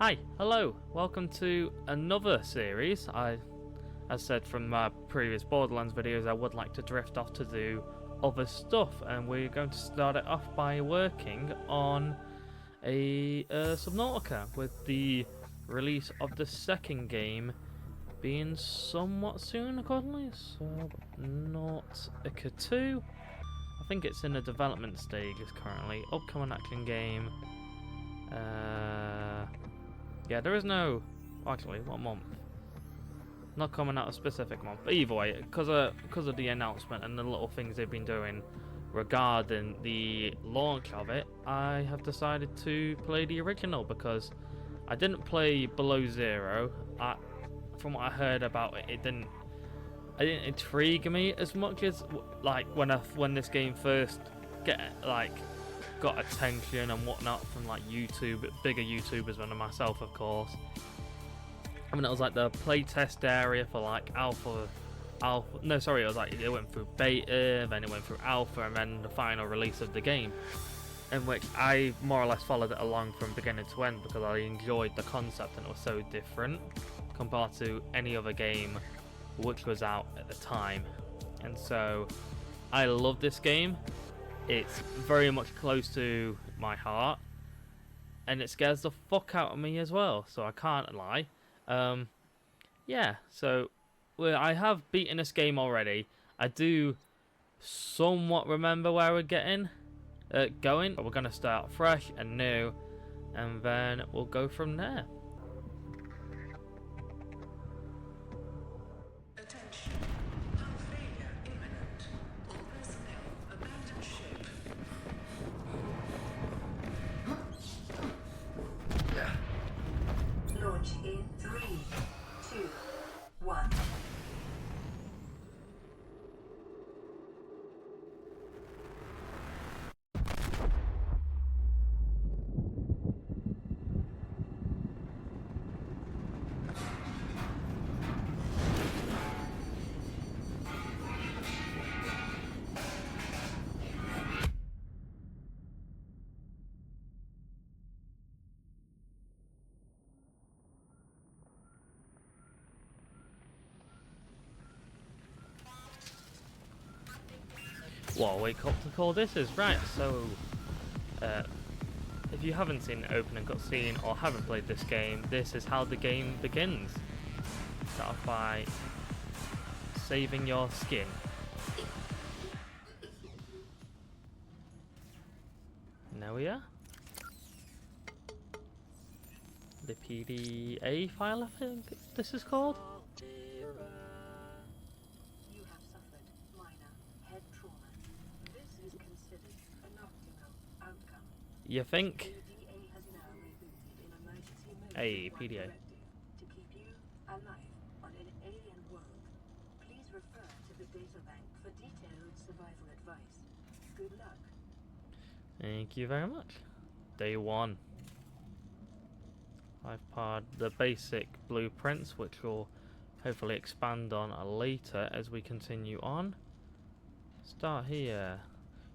Hi, hello, welcome to another series. As said from my previous Borderlands videos, I would like to drift off to do other stuff, and we're going to start it off by working on a Subnautica, with the release of the second game being somewhat soon, accordingly. Subnautica 2. I think it's in the development stages currently. Upcoming action game. Yeah, there is no... Actually, what month? Not coming out a specific month. But either way, because of the announcement and the little things they've been doing regarding the launch of it, I have decided to play the original because I didn't play Below Zero. From what I heard about it, it didn't intrigue me as much as like when this game first got attention and whatnot from like YouTube, bigger YouTubers than myself, of course. I mean, it was like the playtest area for like alpha. No, sorry, it was like it went through beta, then it went through alpha, and then the final release of the game, in which I more or less followed it along from beginning to end because I enjoyed the concept and it was so different compared to any other game which was out at the time. And so I love this game. It's very much close to my heart, and it scares the fuck out of me as well, so I can't lie. Yeah, so I have beaten this game already. I do somewhat remember where we're going, but we're going to start fresh and new, and then we'll go from there. Launch in 3, 2, 1. What a wake up to call this is. Right, so if you haven't seen the opening cutscene or haven't played this game, this is how the game begins. Start off by saving your skin. And there we are. The PDA file, I think this is called. You have suffered minor head trauma. This is considered an optimal outcome. You think? PDA has now rebooted in emergency mode. Hey, PDA. To keep you alive on an alien world, please refer to the databank for detailed survival advice. Good luck. Thank you very much. Day 1. I've parred the basic blueprints, which we'll hopefully expand on later as we continue on. Start here.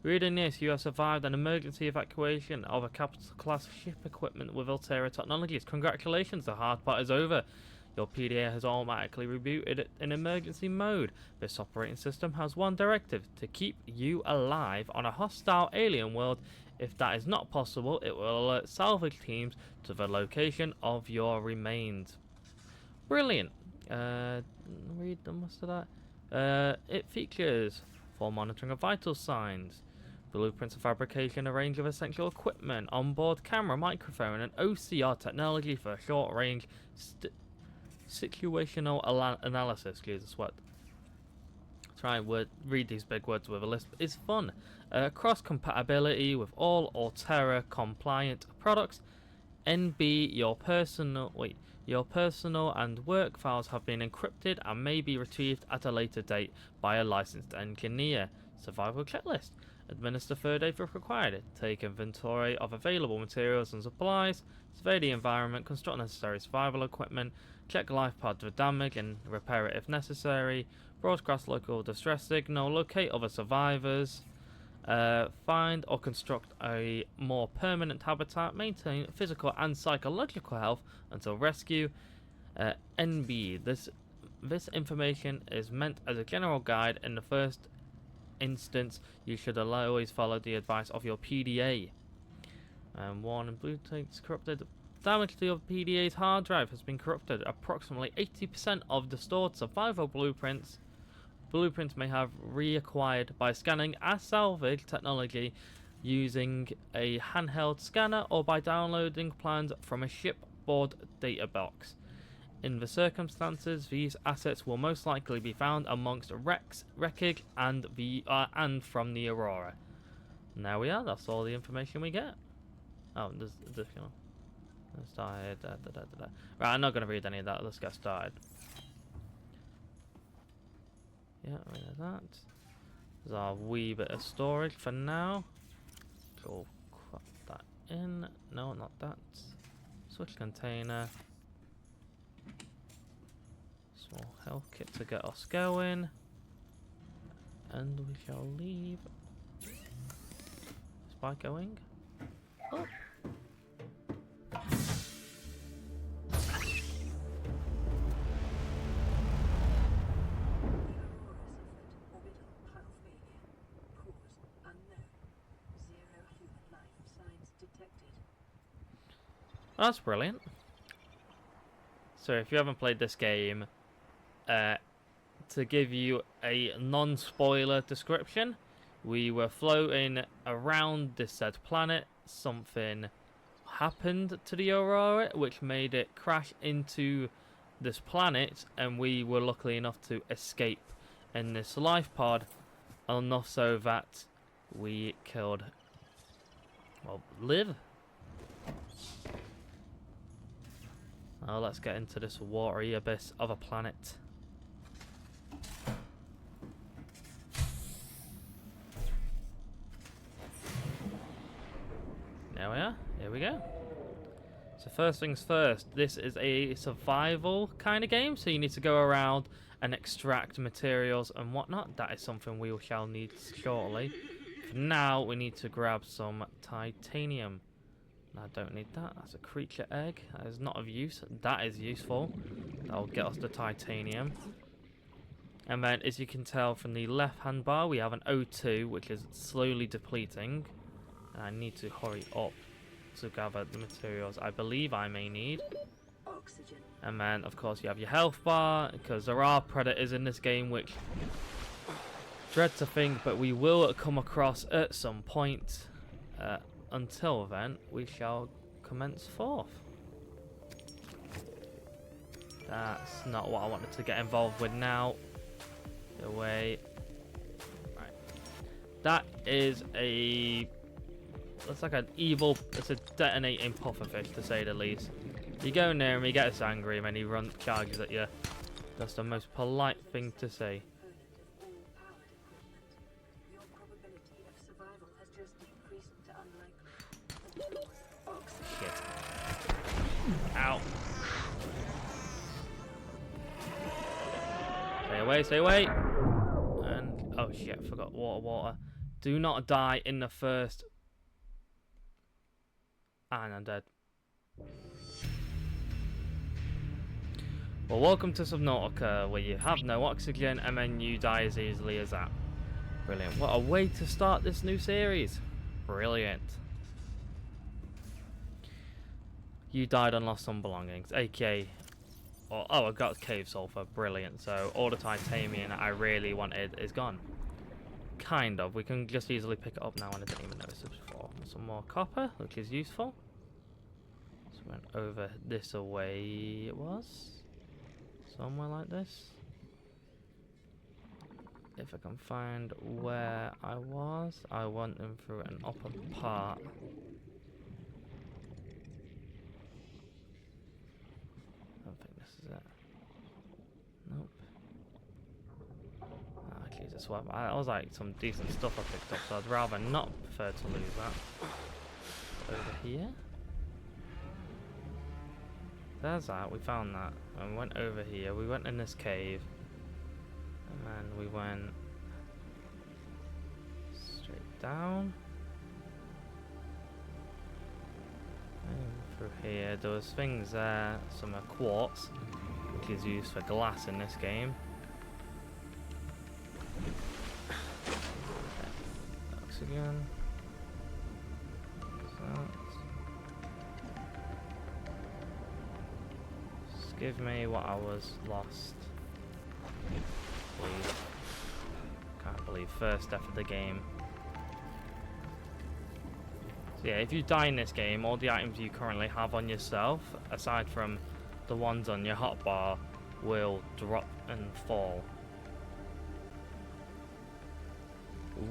Reading this, you have survived an emergency evacuation of a capital class ship equipment with Altera technologies. Congratulations, the hard part is over. Your PDA has automatically rebooted in emergency mode. This operating system has one directive: to keep you alive on a hostile alien world. If that is not possible, it will alert salvage teams to the location of your remains. Brilliant. Read the most of that. It features for monitoring of vital signs, blueprints of fabrication, a range of essential equipment, onboard camera, microphone, and OCR technology for short-range situational analysis. Jesus, what? Try and read these big words with a lisp. It's fun. Cross compatibility with all Altera compliant products. NB, your personal and work files have been encrypted and may be retrieved at a later date by a licensed engineer. Survival checklist. Administer third aid if required. Take inventory of available materials and supplies. Survey the environment. Construct necessary survival equipment. Check life pods for damage and repair it if necessary. Broadcast local distress signal. Locate other survivors. Find or construct a more permanent habitat. Maintain physical and psychological health until rescue. NB. This information is meant as a general guide. In the first instance, you should always follow the advice of your PDA. Warning: Blueprint's corrupted. Damage to your PDA's hard drive has been corrupted. Approximately 80% of the stored survival blueprints may have reacquired by scanning as salvage technology using a handheld scanner or by downloading plans from a shipboard data box. In the circumstances, these assets will most likely be found amongst wreckage and from the Aurora. And there we are. That's all the information we get. Oh, there's additional. Started. Right, I'm not going to read any of that. Let's get started. Yeah, rid of that. There's our wee bit of storage for now. Go crop that in. No, not that. Switch container. Small health kit to get us going. And we shall leave. Spy going. Oh. That's brilliant. So if you haven't played this game, to give you a non-spoiler description, we were floating around this said planet. Something happened to the Aurora, which made it crash into this planet, and we were lucky enough to escape in this life pod, enough so that we killed, well, Liv. Now let's get into this watery abyss of a planet. There we are. Here we go. So first things first, this is a survival kind of game, so you need to go around and extract materials and whatnot. That is something we shall need shortly. For now, we need to grab some titanium. I don't need that. That's a creature egg. That is not of use. That is useful. That'll get us the titanium. And then, as you can tell from the left-hand bar, we have an O2, which is slowly depleting. And I need to hurry up to gather the materials I believe I may need. Oxygen. And then, of course, you have your health bar, because there are predators in this game, which dread to think, but we will come across at some point. Until then, we shall commence forth. That's not what I wanted to get involved with now. Get away. Right. That is a... That's like an evil... It's a detonating pufferfish, to say the least. You go near him, he gets angry, and then he charges at you. That's the most polite thing to say. Ow. Stay away, stay away. And, oh shit, forgot water. Do not die in the first... And I'm dead. Well, welcome to Subnautica, where you have no oxygen and then you die as easily as that. Brilliant. What a way to start this new series. Brilliant. You died and lost some belongings, aka... Oh, I got cave sulfur. Brilliant. So all the titanium I really wanted is gone. Kind of. We can just easily pick it up now, and I didn't even notice it before. Some more copper, which is useful. So we went over this away. It was somewhere like this. If I can find where I was, I went in through an upper part. I don't think this is it. Nope. Ah, Jesus. Well, I was like some decent stuff I picked up, so I'd rather not prefer to lose that. Over here. There's that. We found that. And we went over here. We went in this cave. And then we went straight down. And through here, there was things there, some quartz, which is used for glass in this game. Oxygen. Just give me what I was lost. Please. Can't believe first death of the game. So yeah, if you die in this game, all the items you currently have on yourself, aside from the ones on your hotbar, will drop and fall.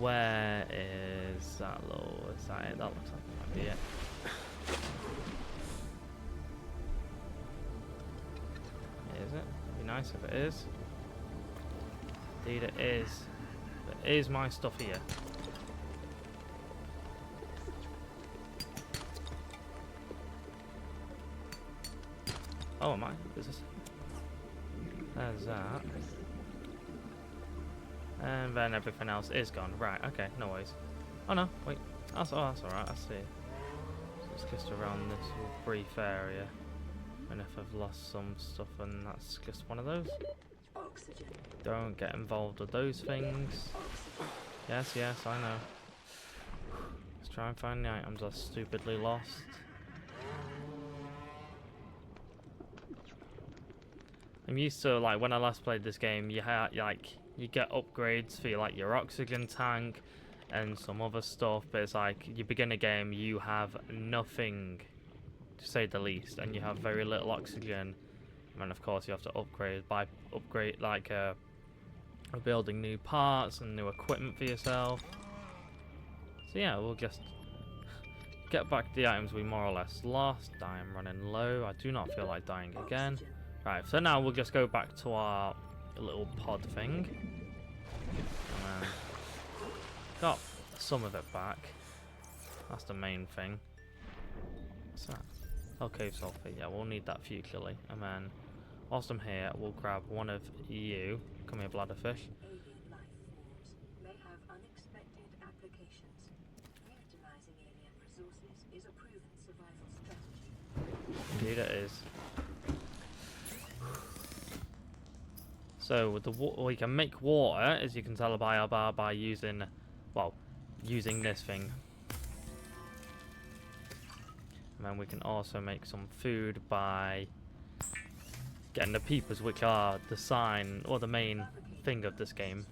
Where is that low? Is that it? That looks like it might be it. Is it? It'd be nice if it is. Indeed it is. There is my stuff here. Oh, am I? Is this? There's that. And then everything else is gone. Right, okay, no worries. Oh no, wait. That's alright, I see. So it's just around this little brief area. And if I've lost some stuff, and that's just one of those. Oxygen. Don't get involved with those things. Yes, I know. Let's try and find the items I stupidly lost. I'm used to, like, when I last played this game, you get upgrades for your oxygen tank and some other stuff, but it's like you begin a game, you have nothing, to say the least, and you have very little oxygen, and of course you have to upgrade building new parts and new equipment for yourself. So yeah, we'll just get back the items we more or less lost. I am running low. I do not feel like dying again. Right, so now we'll just go back to our little pod thing. And got some of it back. That's the main thing. What's that? Oh, cave sulfate. Yeah, we'll need that futurely. And then, whilst I'm here, we'll grab one of you. Come here, bladderfish. Alien life forms may have unexpected applications. Utilizing alien resources is a proven survival strategy. Indeed it is. So with the we can make water, as you can tell by our bar, by using, well, using this thing. And then we can also make some food by getting the peepers, which are the sign or the main thing of this game.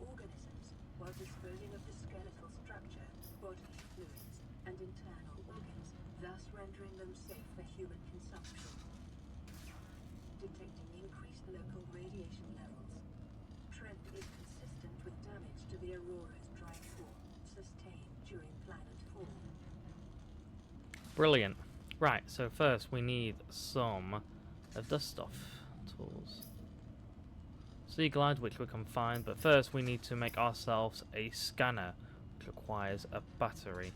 Organisms while disposing of the skeletal structure, body fluids, and internal organs, thus rendering them safe for human consumption. Detecting increased local radiation levels. Trend is consistent with damage to the Aurora's dry form sustained during planet fall. Brilliant. Right, so first we need some of the stuff. Tools. Sea glide, which we can find, but first we need to make ourselves a scanner, which requires a battery.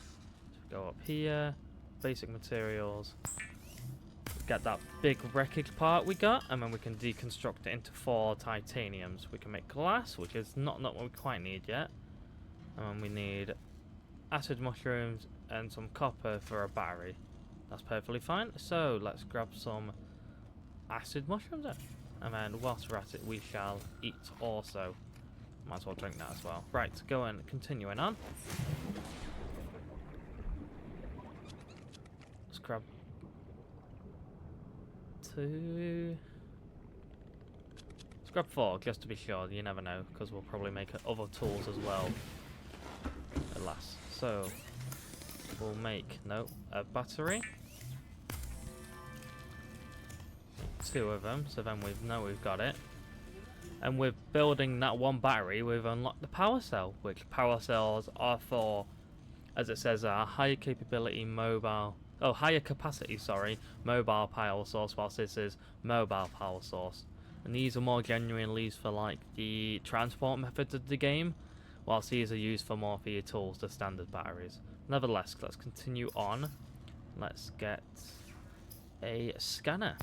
So go up here, basic materials, get that big wreckage part we got, and then we can deconstruct it into 4 titaniums. We can make glass, which is not what we quite need yet. And then we need acid mushrooms and some copper for a battery. That's perfectly fine. So let's grab some acid mushrooms then. And then whilst we're at it, we shall eat also. Might as well drink that as well. Right, go and continuing on. Let's grab 2. Let's grab 4 just to be sure. You never know, because we'll probably make other tools as well. Alas. So we'll make a battery. 2 of them, so then we know we've got it. And with building that one battery, we've unlocked the power cell, which power cells are for, as it says, higher capacity mobile power source, whilst this is mobile power source. And these are more genuinely used for like the transport methods of the game, whilst these are used for more for your tools, the standard batteries. Nevertheless, let's continue on. Let's get a scanner.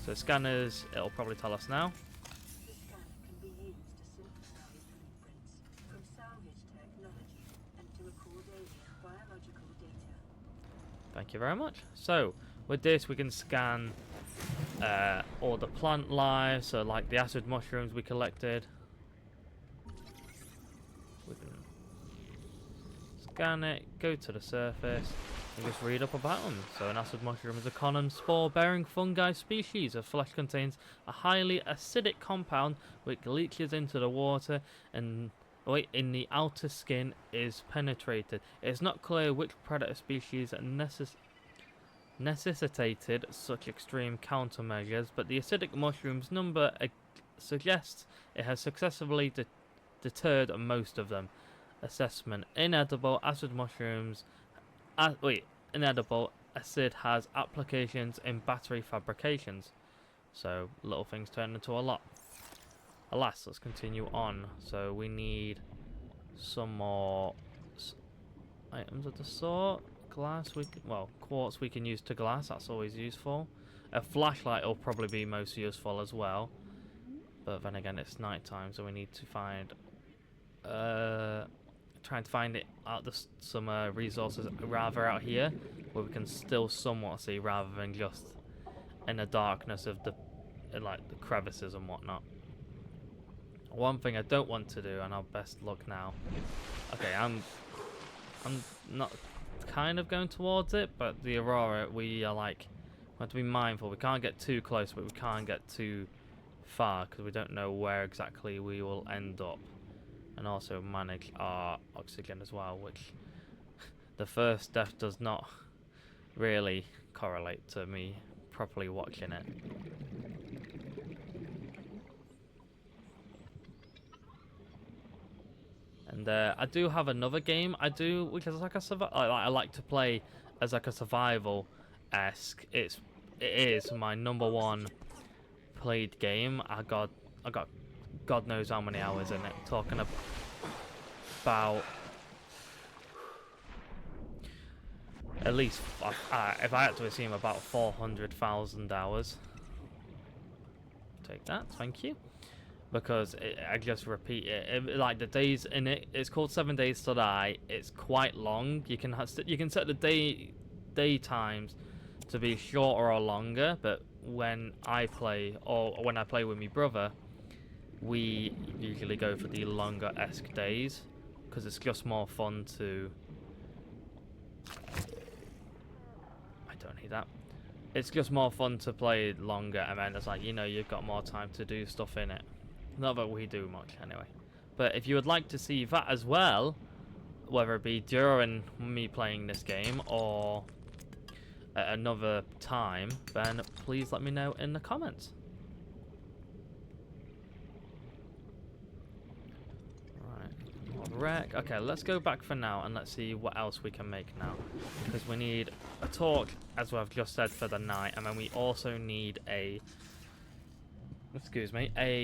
So scanners, it'll probably tell us now. The scanner can be used to synthesize blueprints from salvage technology Thank you very much. So, with this we can scan all the plant life, so like the acid mushrooms we collected. We can scan it, go to the surface, and just read up about them. So an acid mushroom is a common spore-bearing fungi species. The flesh contains a highly acidic compound which leaches into the water and in the outer skin is penetrated. It is not clear which predator species necessitated such extreme countermeasures, but the acidic mushroom's number suggests it has successfully deterred most of them. Assessment: inedible acid mushrooms. Inedible acid has applications in battery fabrications. So little things turn into a lot. Alas, let's continue on. So we need some more items of the sort. Glass, quartz we can use to glass. That's always useful. A flashlight will probably be most useful as well. But then again, it's night time, so we need to find. Trying to find it out some resources rather out here, where we can still somewhat see, rather than just in the darkness of the crevices and whatnot. One thing I don't want to do, and I'll best look now. Okay, I'm not kind of going towards it, but the Aurora, we are we have to be mindful. We can't get too close, but we can't get too far because we don't know where exactly we will end up. And also manage our oxygen as well, which the first death does not really correlate to me properly watching it. And I do have another game which is like I like to play as like a survival-esque. It is my #1 played game. I got God knows how many hours in it. Talking about at least, if I had to assume, about 400,000 hours. Take that, thank you. Because I just repeat it. Like the days in it, it's called 7 Days to Die. It's quite long. You can set the day times to be shorter or longer. But when I play with my brother, we usually go for the longer-esque days because it's just more fun to. I don't need that. It's just more fun to play longer, and then it's like, you've got more time to do stuff in it. Not that we do much anyway. But if you would like to see that as well, whether it be during me playing this game or at another time, then please let me know in the comments. Wreck. Okay, let's go back for now and let's see what else we can make now. Because we need a torch, as I've just said, for the night, and then we also need a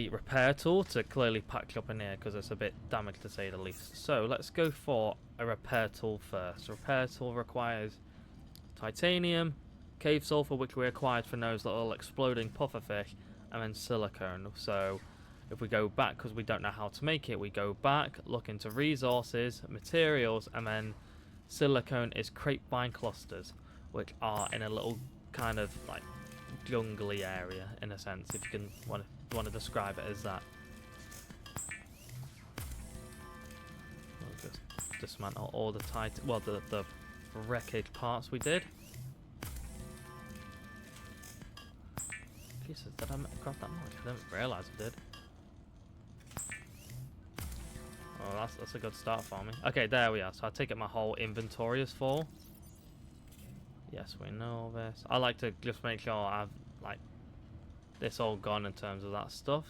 repair tool to clearly patch up in here because it's a bit damaged to say the least. So let's go for a repair tool first. Repair tool requires titanium, cave sulfur, which we acquired from those little exploding pufferfish, and then silicone. So if we go back, because we don't know how to make it, we go back, look into resources, materials, and then silicone is grapevine clusters, which are in a little kind of like jungly area, in a sense, if you can want to describe it as that. We'll just dismantle all the the wreckage parts we did. Jesus, did I grab that much? I didn't realise I did. Oh, that's a good start for me. Okay, there we are. So I take it my whole inventory is full. Yes, we know this. I like to just make sure I've this all gone in terms of that stuff.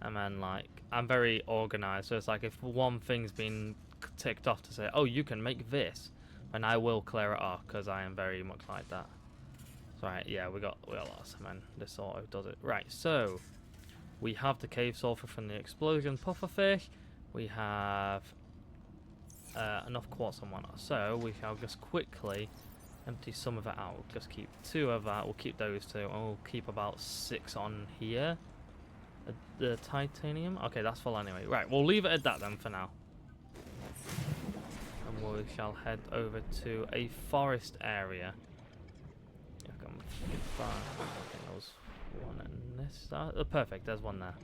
And then I'm very organised. So it's like if one thing's been ticked off to say, oh, you can make this, then I will clear it off because I am very much like that. So right, yeah, we got lots. Man, this auto does it. Right, so we have the cave sulfur from the explosion pufferfish. We have enough quartz and whatnot, so we shall just quickly empty some of it out. We'll just keep 2 of that, we'll keep those 2, and we'll keep about 6 on here. The titanium, okay, that's full anyway. Right, we'll leave it at that then for now. And we shall head over to a forest area. Yeah, come far. I think there was one in this side. Oh, perfect, there's one there.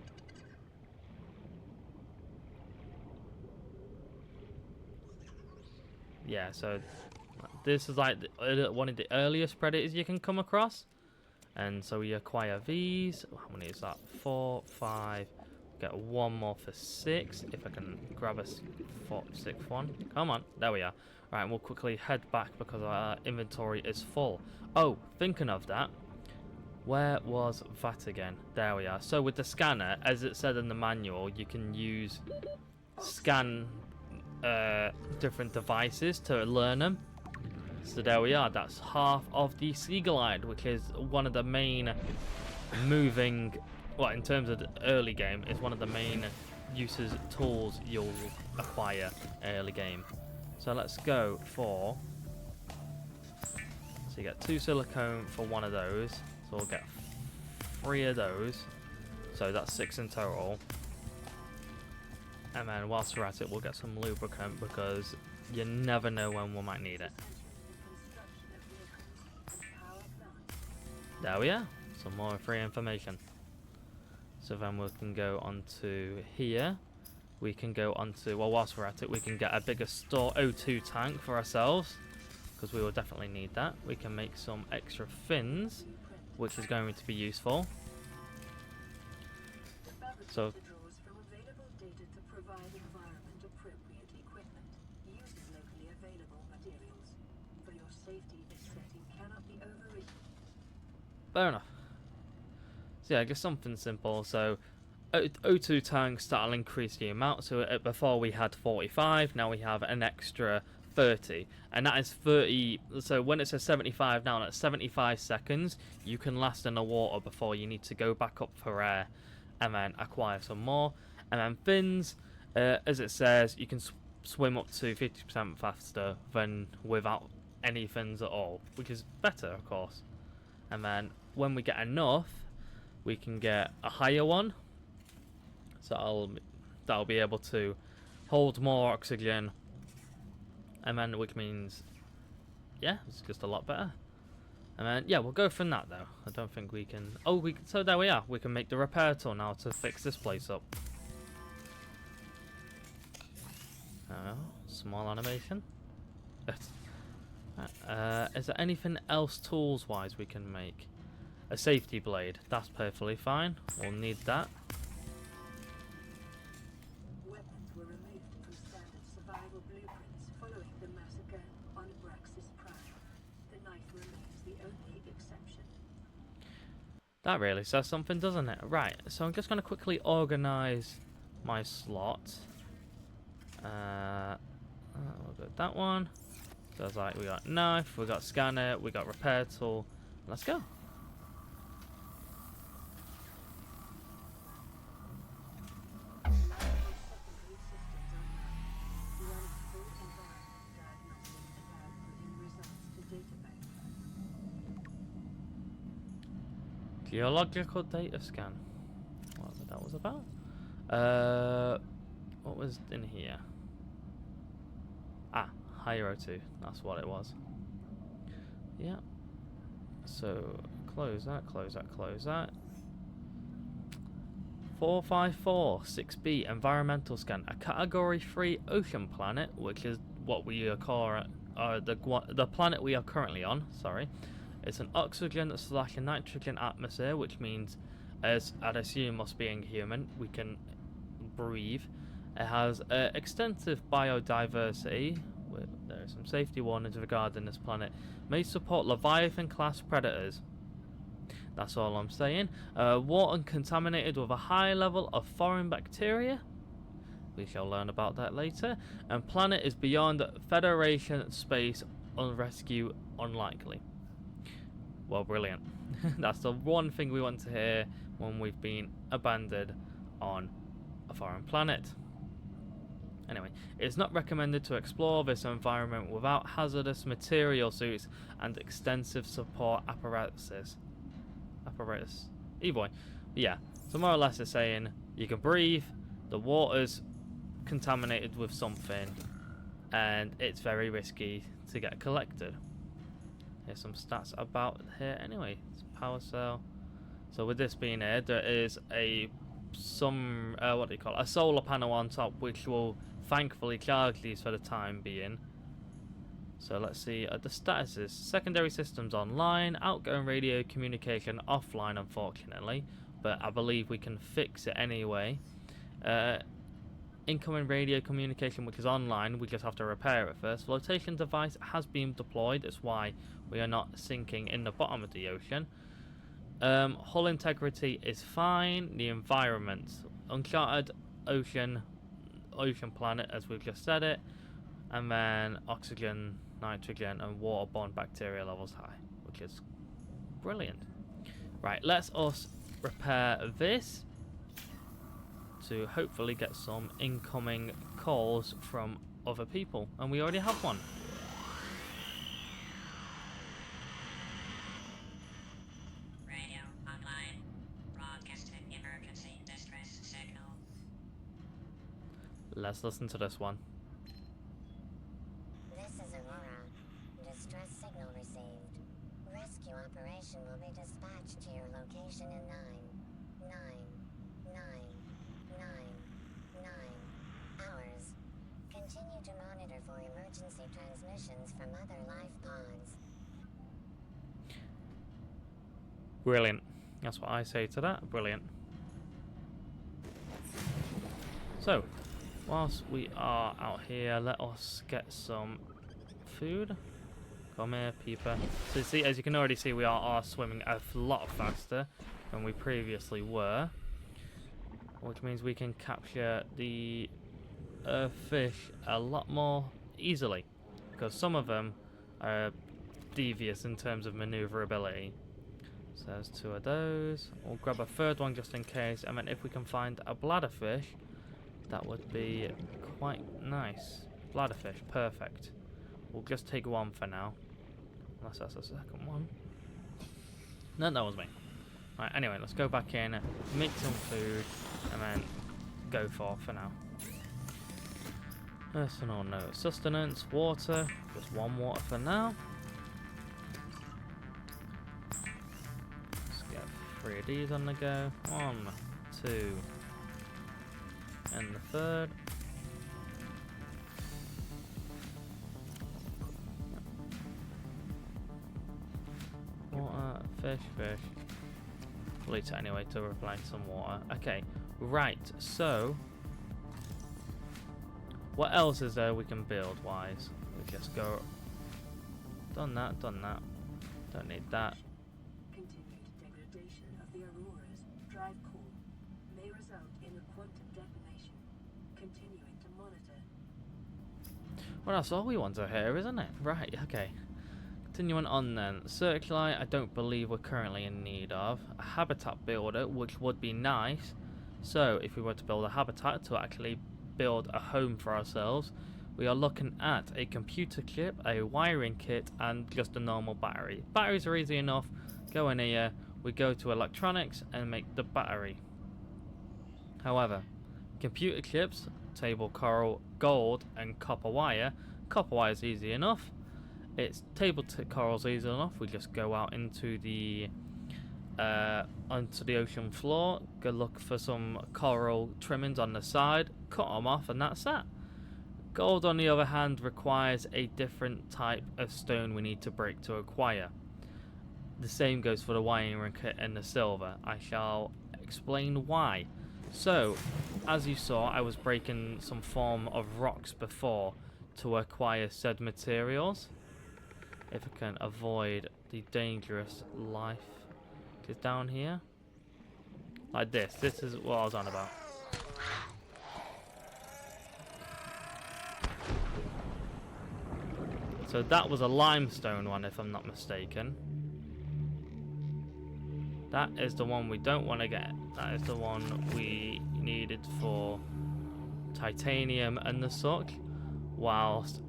Yeah, so this is like one of the earliest predators you can come across. And so we acquire these. How many is that? 4, 5. Get one more for 6. If I can grab a 6th one. Come on. There we are. Right, we'll quickly head back because our inventory is full. Oh, thinking of that. Where was that again? There we are. So with the scanner, as it said in the manual, you can use scan different devices to learn them. So there we are. That's half of the Seagull-eyed, which is one of the main moving, well, in terms of the early game, is one of the main uses tools you'll acquire early game. So let's go for. So you get 2 silicone for one of those. So we'll get 3 of those. So that's 6 in total. And then whilst we're at it, we'll get some lubricant because you never know when we might need it. There we are. Some more free information. So then we can go onto here. We can go onto, well, whilst we're at it, we can get a bigger store O2 tank for ourselves because we will definitely need that. We can make some extra fins, which is going to be useful. So fair enough. So yeah, I guess something simple. So O2 tanks, that'll increase the amount. So before we had 45, now we have an extra 30. And that is 30. So when it says 75 now, that's 75 seconds. You can last in the water before you need to go back up for air and then acquire some more. And then fins, as it says, you can swim up to 50% faster than without any fins at all, which is better, of course. And then when we get enough, we can get a higher one. So that'll be able to hold more oxygen. And then, which means, yeah, it's just a lot better. And then, yeah, we'll go from that though. I don't think we can. Oh, so there we are. We can make the repair tool now to fix this place up. Oh, small animation. Is there anything else tools-wise we can make? A safety blade. That's perfectly fine. We'll need that. Weapons were removed from standard survival blueprints following the massacre on Braxis Prime. The knife remains the only exception. That really says something, doesn't it? Right, so I'm just going to quickly organise my slot. We'll go with that one. So it's like we got knife, we got scanner, we got repair tool. Let's go. Geological data scan. What that was about? What was in here? Ah, higher O2. That's what it was. Yeah. So close that, close that, close that. 454 6B environmental scan. A category 3 ocean planet, which is what we call the planet we are currently on. Sorry. It's an oxygen / nitrogen atmosphere, which means, as I'd assume must be inhuman, we can breathe. It has extensive biodiversity. There are some safety warnings regarding this planet. May support Leviathan-class predators. That's all I'm saying. Water contaminated with a high level of foreign bacteria. We shall learn about that later. And planet is beyond Federation space. Rescue unlikely. Well, brilliant. That's the one thing we want to hear when we've been abandoned on a foreign planet. Anyway, it's not recommended to explore this environment without hazardous material suits and extensive support apparatuses. Either way. Yeah, so more or less it's saying you can breathe, the water's contaminated with something, and it's very risky to get collected. Here's some stats about here anyway. It's power cell. So with this being here, there is a a solar panel on top, which will thankfully charge these for the time being. So let's see the statuses. Secondary systems online, outgoing radio communication offline, unfortunately, but I believe we can fix it anyway. Incoming radio communication, which is online, we just have to repair it first. Flotation device has been deployed, that's why we are not sinking in the bottom of the ocean. Hull integrity is fine. The environment, uncharted ocean planet, as we've just said it, and then oxygen, nitrogen, and waterborne bacteria levels high, which is brilliant. Right, let's us repair this to hopefully get some incoming calls from other people, and we already have one. Let's listen to this one. This is Aurora. Distress signal received. Rescue operation will be dispatched to your location in 9 hours. Continue to monitor for emergency transmissions from other life pods. Brilliant. That's what I say to that. Brilliant. So, whilst we are out here, let us get some food. Come here, Peeper. So see, as you can already see, we are swimming a lot faster than we previously were, which means we can capture the fish a lot more easily, because some of them are devious in terms of maneuverability. So there's 2 of those. We'll grab a 3rd one just in case, and then if we can find a bladderfish, that would be quite nice. Bladderfish, perfect. We'll just take 1 for now. Unless that's the 2nd one. No, that was me. Right, anyway, let's go back in, make some food, and then go for now. Personal note. Sustenance, water. Just 1 water for now. Let's get 3 of these on the go. 1, 2, and the 3rd. Water, fish. Later anyway to reply some water. Okay, right, so what else is there we can build wise? We just go done that. Don't need that. Continued degradation of the Aurora's drive core may result in a quantum detonation. Continuing to monitor. Well, that's all we want to hear, isn't it? Right, okay. Continuing on then. Searchlight, I don't believe we're currently in need of. A habitat builder, which would be nice. So, if we were to build a habitat to actually build a home for ourselves, we are looking at a computer chip, a wiring kit, and just a normal battery. Batteries are easy enough. Go in here, we go to electronics and make the battery. However, computer chips, table coral, gold, and copper wire. Copper wire is easy enough. It's table coral's easy enough. We just go out into the onto the ocean floor, go look for some coral trimmings on the side, cut them off, and that's that. Gold, on the other hand, requires a different type of stone we need to break to acquire. The same goes for the wiring kit and the silver. I shall explain why. So, as you saw, I was breaking some form of rocks before to acquire said materials. If I can avoid the dangerous life is down here. Like this. This is what I was on about. So that was a limestone one, if I'm not mistaken. That is the one we don't want to get. That is the one we needed for titanium and the such. Whilst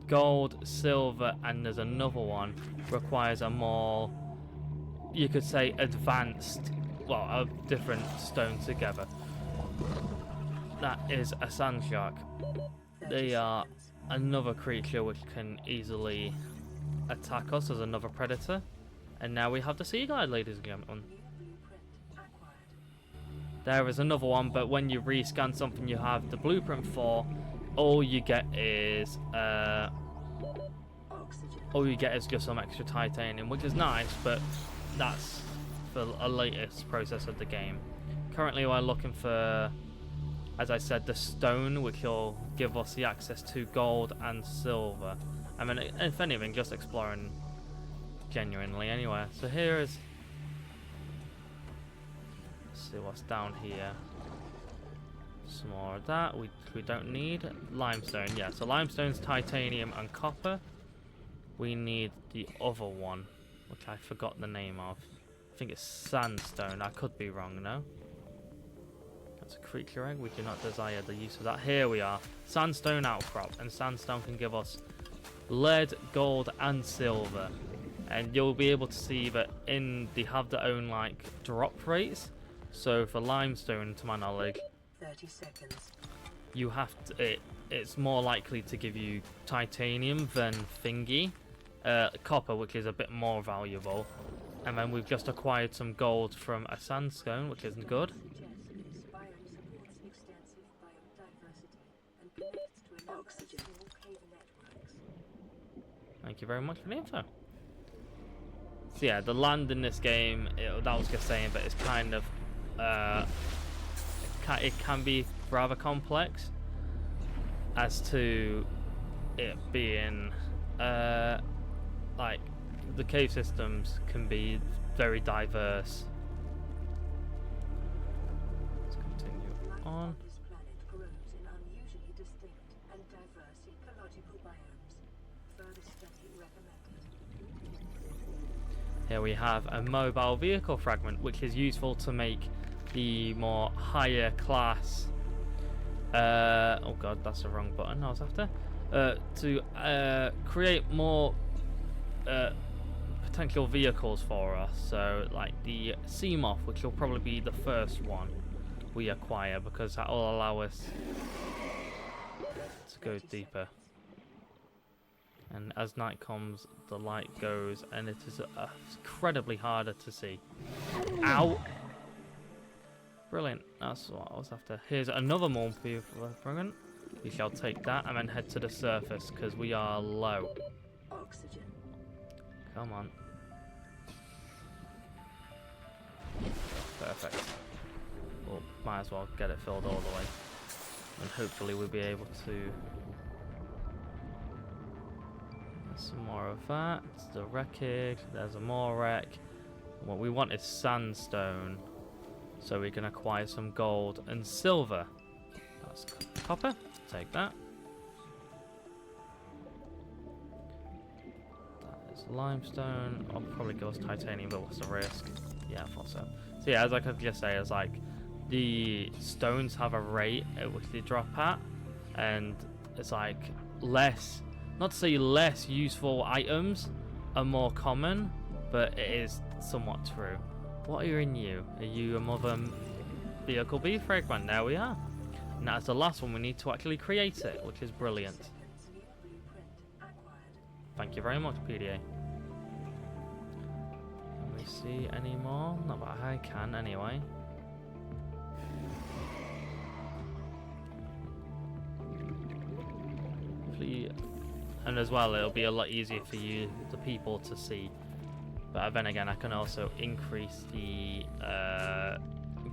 gold, silver, and there's another one requires a more, you could say, advanced, well, a different stone together. That is a sand shark. They are another creature which can easily attack us as another predator. And now we have the sea glide, ladies and gentlemen. New blueprint acquired. There is another one, but when you rescan something you have the blueprint for, all you get is Oxygen. just some extra titanium, which is nice, but that's for a latest process of the game. Currently we're looking for, as I said, the stone, which will give us the access to gold and silver. I mean, if anything, just exploring genuinely anywhere. So here is, let's see what's down here. Some more of that we don't need. Limestone, yeah, so limestone's titanium and copper. We need the other one, which I forgot the name of. I think it's sandstone. I could be wrong, no? That's a creature egg. We do not desire the use of that. Here we are. Sandstone outcrop. And sandstone can give us lead, gold, and silver. And you'll be able to see that they have their own, like, drop rates. So for limestone, to my knowledge, 30 seconds. you have to... It's more likely to give you titanium than thingy. Copper, which is a bit more valuable. And then we've just acquired some gold from a sandstone, which isn't good. Suggests this biome supports extensive biodiversity and connects to a number of small cave networks. Thank you very much for the info. So yeah, the land in this game, that was just saying, but it's kind of... it can be rather complex as to it being... like, the cave systems can be very diverse. Let's continue Life on. on this planet grows in unusually distinct and diverse ecological biomes. Further study recommended. Here we have a mobile vehicle fragment, which is useful to make the more higher class... oh god, that's the wrong button I was after. To create more potential vehicles for us. So, like the sea moth, which will probably be the first one we acquire, because that will allow us to go deeper. And as night comes, the light goes, and it is incredibly harder to see. Ow! Brilliant. That's what I was after. Here's another more fragment. We shall take that and then head to the surface, because we are low. Oxygen. Come on. Perfect. Well, might as well get it filled all the way. And hopefully we'll be able to... Some more of that. It's the wreckage. There's a more wreck. What we want is sandstone, so we can acquire some gold and silver. That's copper. Take that. That is limestone. I'll probably give us titanium, but what's the risk? Yeah, I thought so. So yeah, as I could just say, it's like the stones have a rate at which they drop at, and it's like less, not to say less useful items are more common, but it is somewhat true. What are in you? Are you a mother vehicle B fragment? There we are. And that's the last one. We need to actually create it, which is brilliant. Seconds. New blueprint acquired. Thank you very much, PDA. Can we see any more? Not that I can, anyway. Hopefully, and as well, it'll be a lot easier for you, the people, to see. But then again, I can also increase the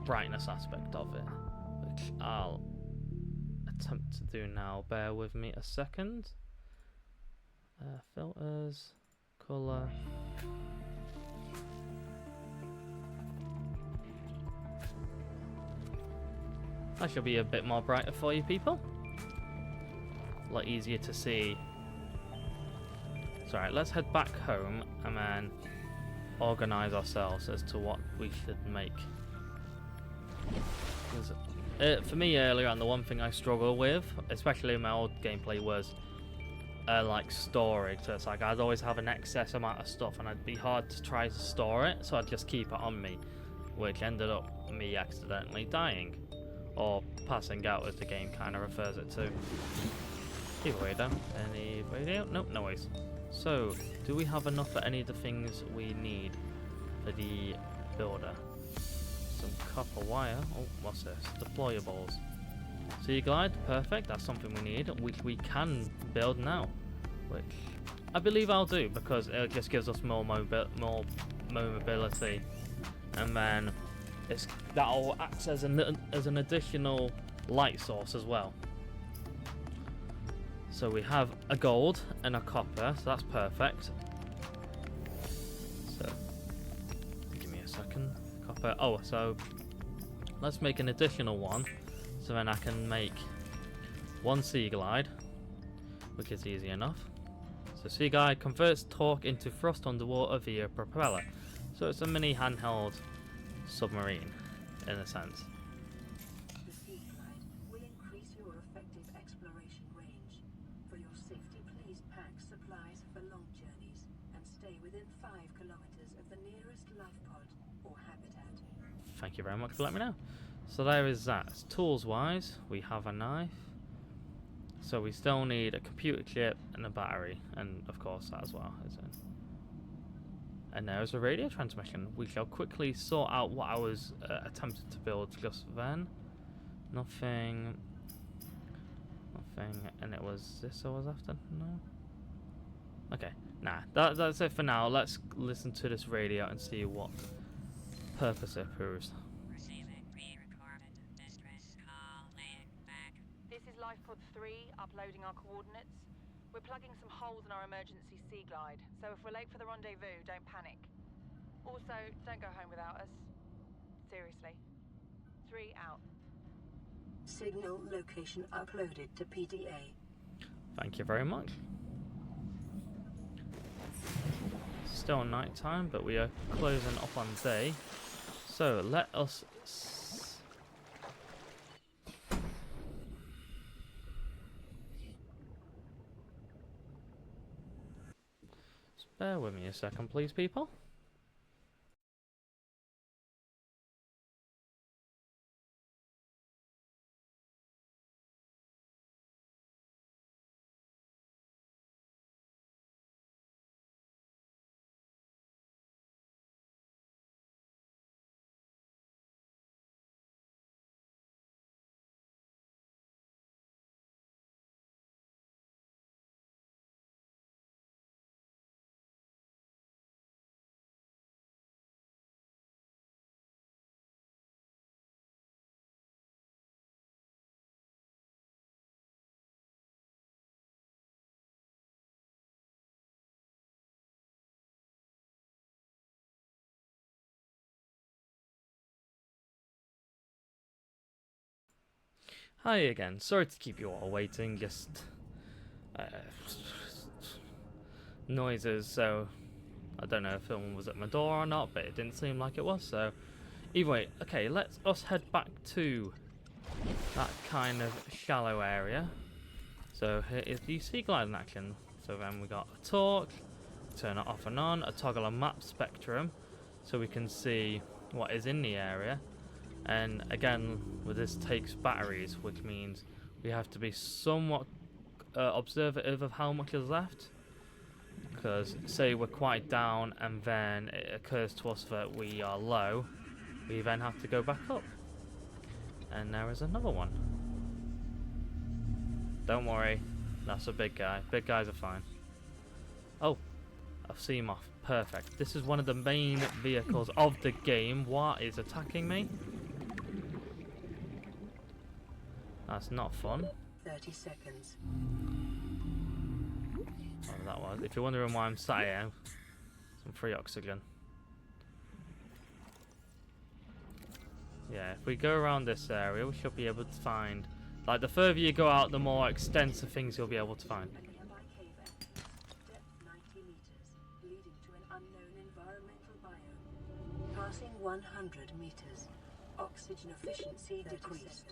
brightness aspect of it, which I'll attempt to do now. Bear with me a second. Filters, color. That should be a bit more brighter for you people. A lot easier to see. So, alright, let's head back home and then organize ourselves as to what we should make. For me earlier on, the one thing I struggle with, especially in my old gameplay, was like storage. So it's like I'd always have an excess amount of stuff and it'd be hard to try to store it, so I'd just keep it on me, which ended up me accidentally dying or passing out, as the game kind of refers it to. Either way, then. Any radio? Nope, no worries. So, do we have enough for any of the things we need for the builder? Some copper wire. Oh, what's this? Deployables. Sea glide, perfect. That's something we need, which we can build now. Which I believe I'll do because it just gives us more mobility, and then that'll act as an additional light source as well. So we have a gold and a copper, so that's perfect. So give me a second. Copper. Oh, so let's make an additional one, so then I can make one sea glide, which is easy enough. So sea glide converts torque into thrust underwater via propeller. So it's a mini handheld submarine, in a sense. The sea glide will increase your effective exploration range. For your safety, please pack supplies for long journeys and stay within 5 kilometers of the nearest life pod or habitat. Thank you very much for letting me know. So there is that. Tools wise, we have a knife. So we still need a computer chip and a battery, and of course that as well, isn't it? And there's a radio transmission. We shall quickly sort out what I was attempting to build just then. Nothing, and it was this I was after? No? Okay, nah, that's it for now. Let's listen to this radio and see what purpose it proves. Receiving pre-recorded distress call, laying back. This is LifePod 3, uploading our coordinates. We're plugging some holes in our emergency sea glide, so if we're late for the rendezvous, don't panic. Also, don't go home without us. Seriously. 3 out. Signal location uploaded to PDA. Thank you very much. Still night time, but we are closing up on day. So let us bear with me a second, please, people. Hi again. Sorry to keep you all waiting. Just noises. So I don't know if someone was at my door or not, but it didn't seem like it was. So either way, okay. Let's us head back to that kind of shallow area. So here is the sea glide in action. So then we got a torch, turn it off and on, a toggle on map spectrum, so we can see what is in the area. And again, with this takes batteries, which means we have to be somewhat observative of how much is left. Because say we're quite down and then it occurs to us that we are low, we then have to go back up. And there is another one. Don't worry, that's a big guy. Big guys are fine. Oh, a sea moth. Perfect. This is one of the main vehicles of the game. What is attacking me? That's not fun. 30 seconds. Whatever that was. If you're wondering why I'm sat here, some free oxygen. Yeah, if we go around this area, we should be able to find. Like, the further you go out, the more extensive things you'll be able to find. A nearby cave entrance, depth 90 meters, leading to an unknown environmental biome. Passing 100 meters, oxygen efficiency decreased.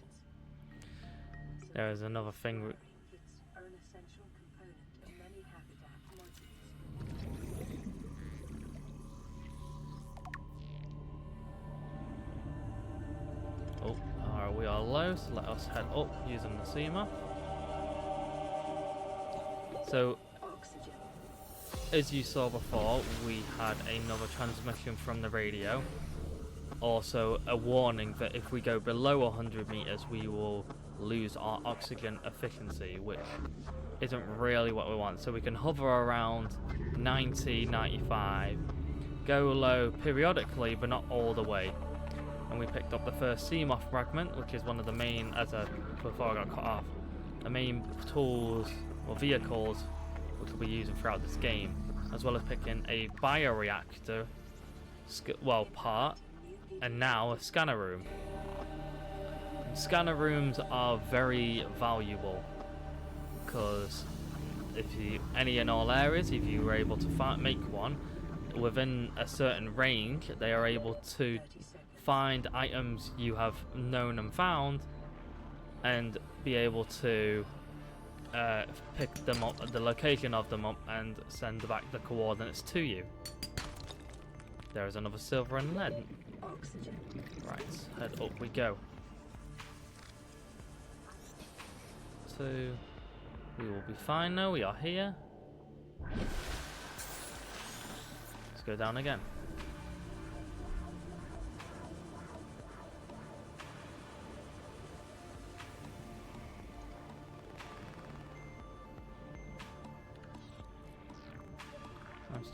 There is another thing. Kits are an essential component of many habitat modules. Oh, we are low, so let us head up using the SEMA. So, Oxygen. as you saw before, we had another transmission from the radio. Also, a warning that if we go below 100 meters, we will lose our oxygen efficiency, which isn't really what we want. So we can hover around 90, 95, go low periodically, but not all the way. And we picked up the first sea moth fragment, which is one of the main, before I got cut off, the main tools or vehicles which we'll be using throughout this game, as well as picking a bioreactor, part, and now a scanner room. And scanner rooms are very valuable because any and all areas, if you were able to make one within a certain range, they are able to find items you have known and found, and be able to pick them up, the location of them up, and send back the coordinates to you. There is another silver and lead. Oxygen. Right, head up we go. So we will be fine now. We are here. Let's go down again.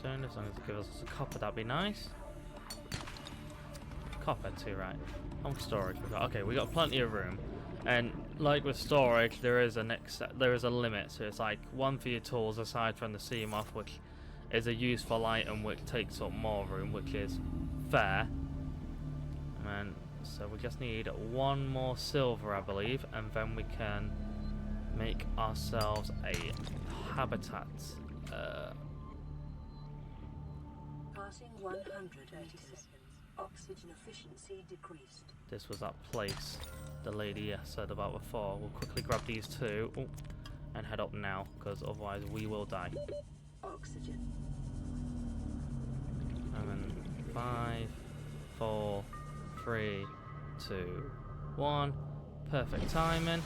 Stone, as long as it gives us a copper, that'd be nice. Copper too, right? How much storage we got? Okay, we got plenty of room, and like with storage, there is a limit. So it's like one for your tools, aside from the sea moth, which is a useful item which takes up more room, which is fair. And so we just need one more silver, I believe, and then we can make ourselves a habitat. Passing 130 seconds. Oxygen efficiency decreased. This was that place the lady said about before. We'll quickly grab these two and head up now, because otherwise we will die. Oxygen. And then 5, 4, 3, 2, 1. Perfect timing.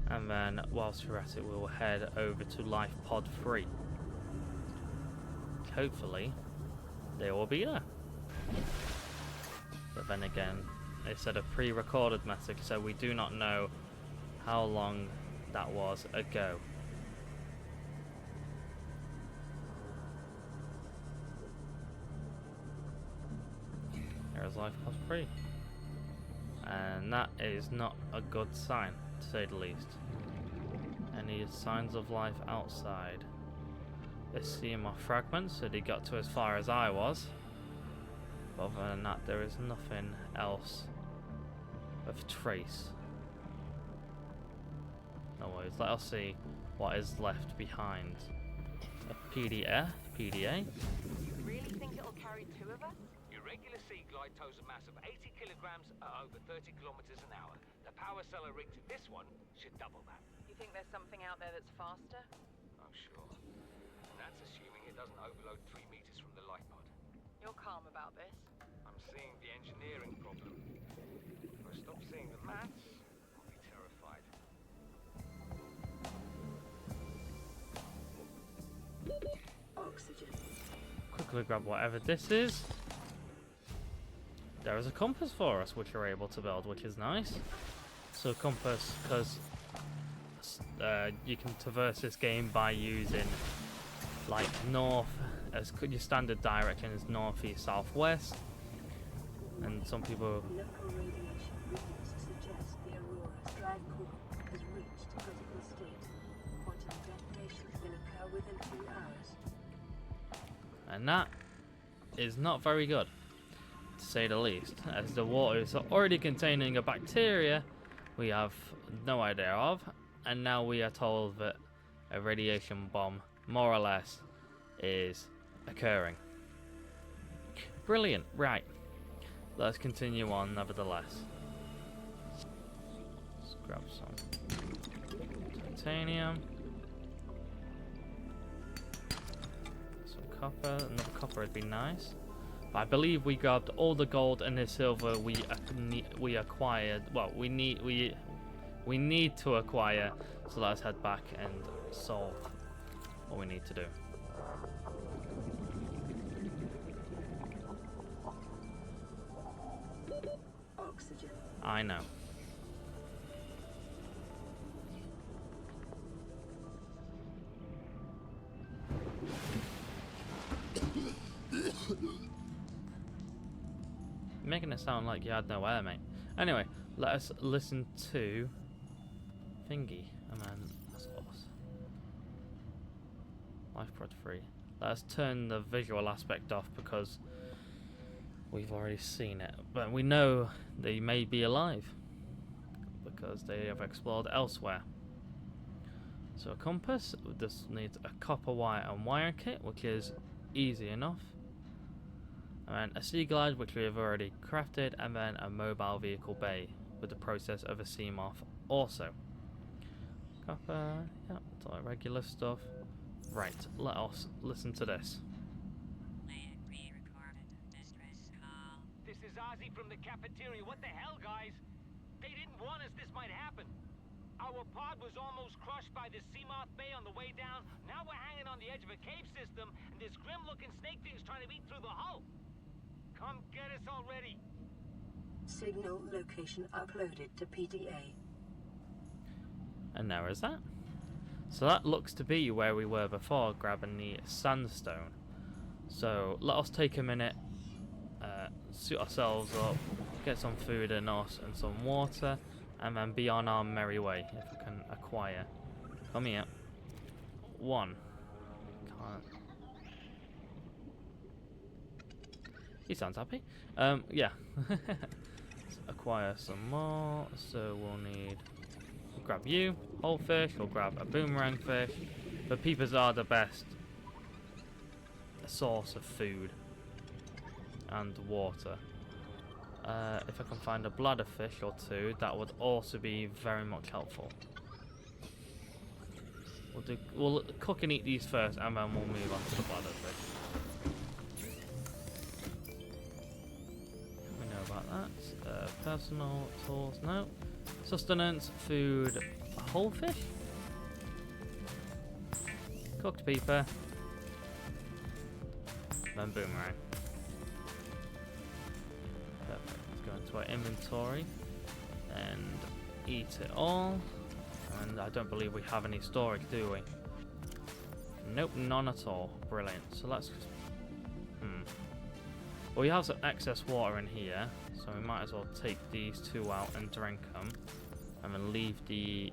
And then whilst we're at it, we'll head over to Life Pod 3. Hopefully they will be there. But then again, they said a pre-recorded message, so we do not know how long that was ago. There's Life Pod 3. And that is not a good sign, to say the least. Any signs of life outside? Let's see my fragments, so they got to as far as I was. But other than that, there is nothing else of trace. No worries, let us see what is left behind. A PDA. You really think it'll carry two of us? Your regular sea glide tows a mass of 80 kilograms at over 30 kilometers an hour. The power cellar rig to this one should double that. You think there's something out there that's faster? Oh, sure. That's assuming it doesn't overload 3 meters from the light pod. You're calm about this. I'm seeing the engineering problem. If I stop seeing the maths, I'll be terrified. Oxygen. Quickly grab whatever this is. There is a compass for us, which we're able to build, which is nice. So compass, because you can traverse this game by using like north, as your standard direction is north, east, southwest. And some people. Local radiation readings suggest the Aurora's drive core has reached critical state. Quantum detonation will occur within 2 hours. And that is not very good, to say the least, as the water is already containing a bacteria we have no idea of, and now we are told that a radiation bomb, more or less, is occurring. Brilliant. Right, let's continue on nevertheless. Let's grab some titanium, some copper. Another copper would be nice. But I believe we grabbed all the gold and the silver we acquired. Well, we need to acquire So let's head back and solve what we need to do. Oxygen. I know. Making it sound like you had no air, mate. Anyway, let us listen to Thingy, and then that's us. Life Pod 3. Let us turn the visual aspect off because we've already seen it. But we know they may be alive because they have explored elsewhere. So a compass, this needs a copper wire and wire kit, which is easy enough. And a sea glide, which we have already crafted, and then a mobile vehicle bay with the process of a sea moth also. Copper, yeah, it's all regular stuff. Right, let us listen to this. Land re-recorded. Distress call. This is Ozzy from the cafeteria. What the hell, guys? They didn't warn us this might happen. Our pod was almost crushed by the Seamoth Bay on the way down. Now we're hanging on the edge of a cave system, and this grim-looking snake thing's trying to eat through the hull. Come get us already. Signal location uploaded to PDA. And there is that. So that looks to be where we were before, grabbing the sandstone. So let us take a minute, suit ourselves up, get some food in us and some water, and then be on our merry way if we can acquire. Come here. One. Can't. He sounds happy. Yeah. Let's acquire some more. So we'll need. We'll grab you, whole fish. We'll grab a boomerang fish. The peepers are the best source of food and water. If I can find a bladder fish or two, that would also be very much helpful. We'll cook and eat these first, and then we'll move on to the bladder fish. We know about that. Personal tools, no. Sustenance, food, whole fish. Cooked peeper. Then boomerang. Perfect. Let's go into our inventory and eat it all. And I don't believe we have any storage, do we? Nope, none at all. Brilliant. So let's just... Well, we have some excess water in here, so we might as well take these two out and drink them. And then leave the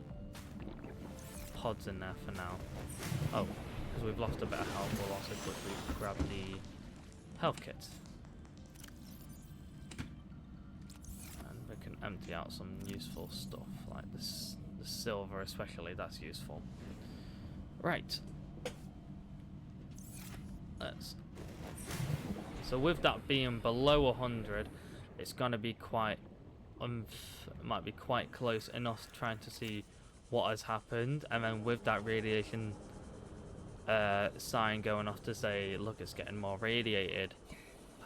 pods in there for now. Oh, because we've lost a bit of health, we'll also quickly grab the health kits. And we can empty out some useful stuff, like this. The silver especially, that's useful. Right. So with that being below 100, it's going to be quite... might be quite close in us trying to see what has happened. And then with that radiation sign going off to say, look, it's getting more radiated,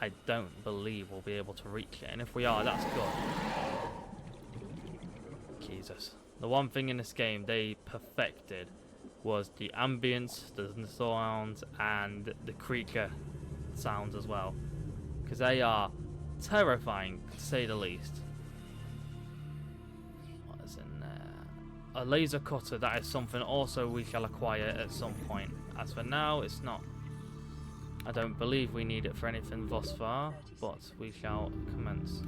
I don't believe we'll be able to reach it. And if we are, that's good. Jesus. The one thing in this game they perfected was the ambience, the sounds, and the creature sounds as well. Because they are terrifying, to say the least. What is in there? A laser cutter, that is something also we shall acquire at some point. As for now, it's not. I don't believe we need it for anything thus far, but we shall commence.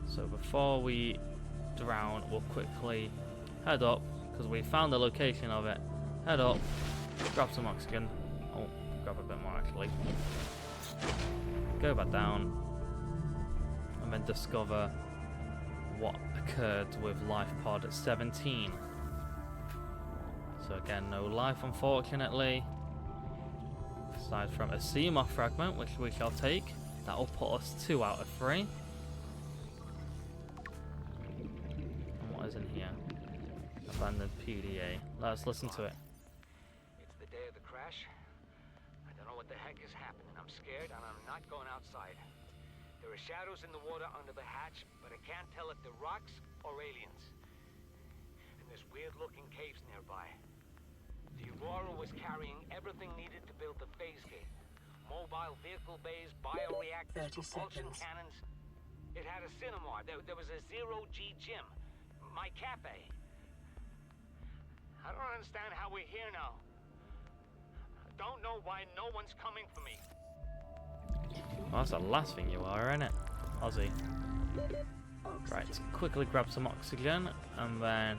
So before we drown, we'll quickly head up, because we found the location of it. Head up, grab some oxygen. Oh, grab a bit more actually. Go back down, and then discover what occurred with life pod 17. So again, no life unfortunately, aside from a Seamoth fragment, which we shall take. That will put us 2 out of 3. And what is in here? Abandoned PDA. Let's listen to it. It's the day of the crash. I don't know what the heck is happening. I'm scared and I'm not going outside. There are shadows in the water under the hatch, but I can't tell if they're rocks or aliens. And there's weird-looking caves nearby. The Aurora was carrying everything needed to build the phase gate. Mobile vehicle bays, bioreactors, 30 propulsion seconds. cannons. It had a cinema. There was a zero-G gym. My cafe. I don't understand how we're here now. I don't know why no one's coming for me. Well, that's the last thing you are, isn't it, Ozzy? Right, quickly grab some oxygen, and then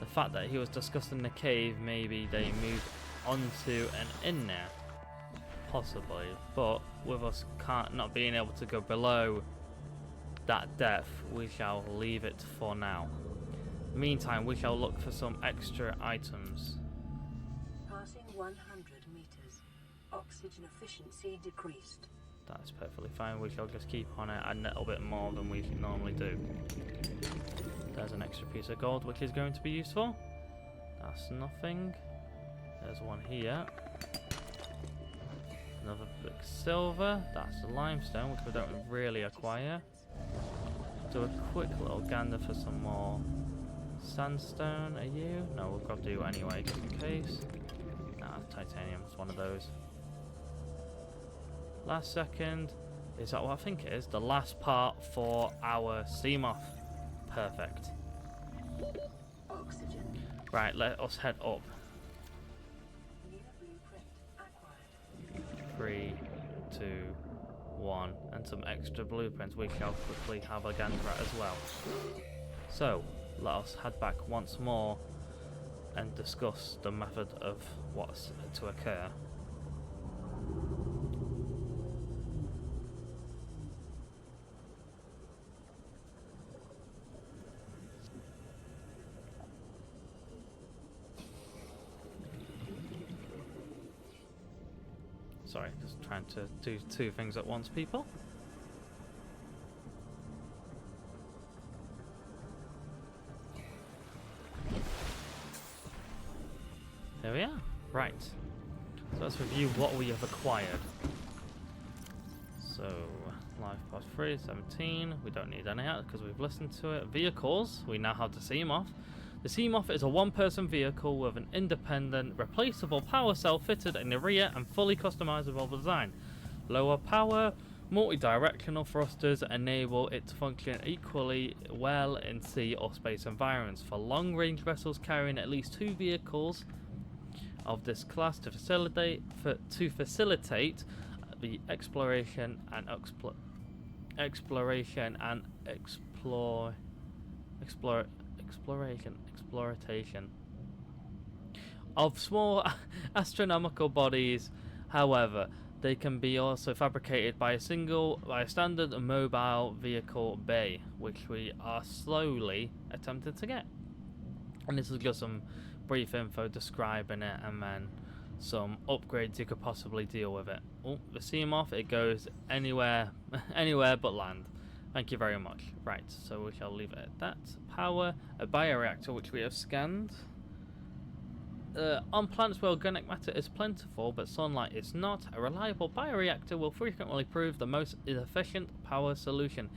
the fact that he was discussing the cave, maybe they moved onto and in there. Possibly, but with us not being able to go below that depth, we shall leave it for now. Meantime, we shall look for some extra items. Passing 100 meters. Oxygen efficiency decreased. That's perfectly fine. We shall just keep on it a little bit more than we normally do. There's an extra piece of gold, which is going to be useful. That's nothing. There's one here. Another big silver. That's the limestone, which we don't really acquire. Do a quick little gander for some more sandstone. Are you? No, we'll grab you anyway, just in case. Nah, titanium. It's one of those. Last second. Is that what I think it is? The last part for our sea moth. Perfect. Oxygen. Right, let us head up. New blueprint acquired. 3, 2, 1, and some extra blueprints we shall quickly have a gander at as well. So, let us head back once more and discuss the method of what's to occur. Sorry, just trying to do two things at once, people. There we are. Right. So let's review what we have acquired. So, life pod 3, 17. We don't need any of that because we've listened to it. Vehicles. We now have the Seamoth. The Seamoth is a one-person vehicle with an independent, replaceable power cell fitted in the rear and fully customizable design. Lower power, multi-directional thrusters enable it to function equally well in sea or space environments. For long-range vessels carrying at least 2 vehicles of this class to facilitate the exploration of small astronomical bodies. However, they can be also fabricated by a standard mobile vehicle bay, which we are slowly attempting to get. And this is just some brief info describing it, and then some upgrades you could possibly deal with it. Oh, the Seamoth, it goes anywhere but land. Thank you very much. Right, so we shall leave it at that. Power, a bioreactor which we have scanned. On planets where organic matter is plentiful but sunlight is not, a reliable bioreactor will frequently prove the most efficient power solution.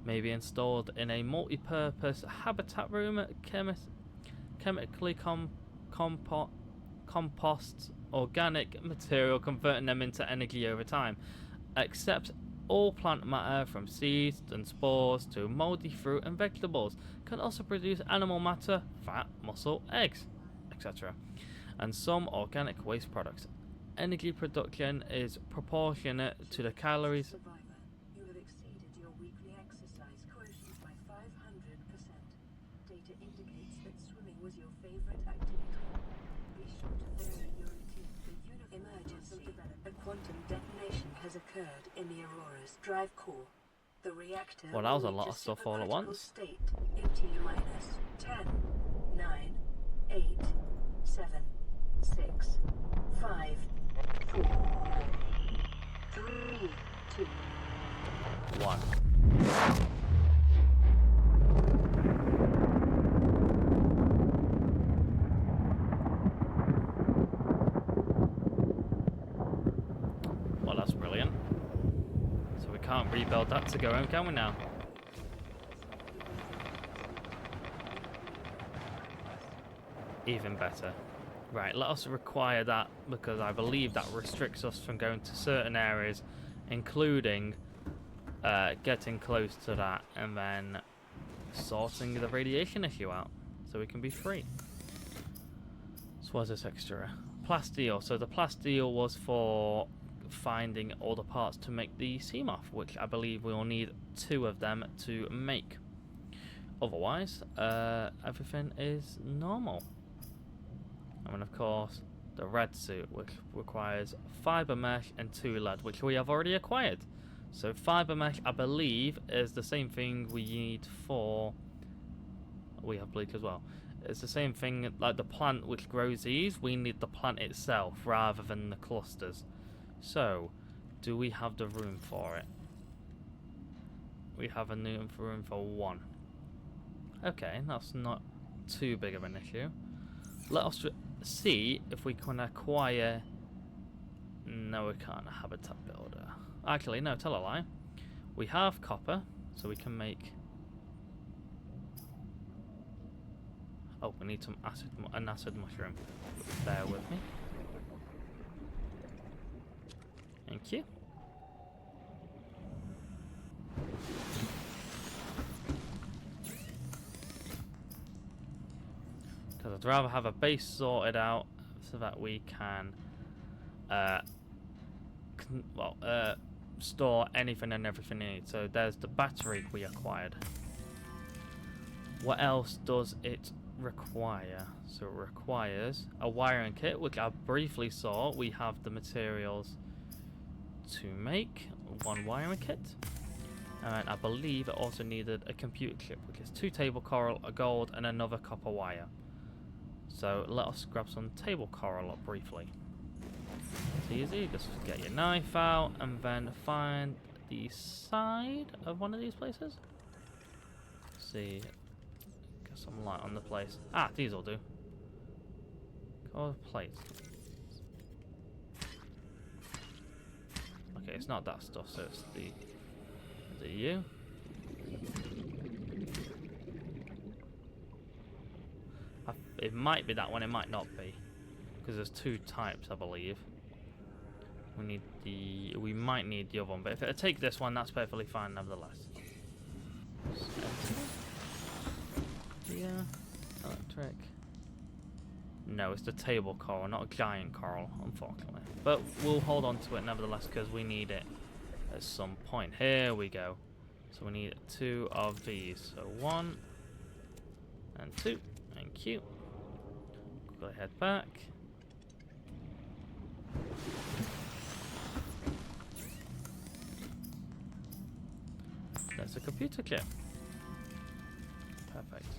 May be installed in a multi-purpose habitat room, chemically composts organic material, converting them into energy over time. Accept all plant matter from seeds and spores to moldy fruit and vegetables. Can also produce animal matter, fat, muscle, eggs, etc. and some organic waste products. Energy production is proportionate to the calories. Survivor, you have exceeded your weekly exercise quotient by 500%. Data indicates that swimming was your favorite activity. Be sure to vary your routine. The emergency. A quantum detonation has occurred in the Aurora's drive core. The reactor Well, that was a will lot of reach stuff all at supercritical once. State in T-minus 10, 9, 8, 7, 6, 5, 4, 3, 2. 1. Well, that's brilliant. So we can't rebuild that to go home, can we now? Even better. Right, let us require that, because I believe that restricts us from going to certain areas, including getting close to that and then sorting the radiation issue out so we can be free. So what's this extra? Plasteel. So the plasteel was for finding all the parts to make the Seamoth, which I believe we'll need 2 of them to make. Otherwise, everything is normal. And then of course, the red suit, which requires fiber mesh and 2 lead, which we have already acquired. So fiber mesh, I believe, is the same thing we need for... We have bleach as well. It's the same thing like the plant which grows these. We need the plant itself rather than the clusters. So, do we have the room for it? We have a room for 1. Okay, that's not too big of an issue. Let us see if we can acquire... No, we can't. A habitat builder. Actually, no, tell a lie. We have copper, so we can make... Oh, we need some an acid mushroom. Bear with me. Thank you. Because I'd rather have a base sorted out so that we can, store anything and everything in it. So there's the battery we acquired. What else does it require? So it requires a wiring kit, which I briefly saw. We have the materials to make 1 wiring kit. And I believe it also needed a computer chip, which is 2 table coral, a gold, and another copper wire. So let us grab some table coral up briefly. It's easy, just get your knife out and then find the side of one of these places. Let's see, get some light on the place. Ah, these will do. Coral plate. Okay, it's not that stuff, so it's the... Is it you? It might be that one, it might not be. Because there's 2 types, I believe. We might need the other one, but if it'll take this one, that's perfectly fine nevertheless. Yeah, electric. No, it's the table coral, not a giant coral, unfortunately. But we'll hold on to it nevertheless, because we need it at some point. Here we go. So we need 2 of these. So 1 and 2. Thank you. Go ahead back. There's a computer chip. Perfect.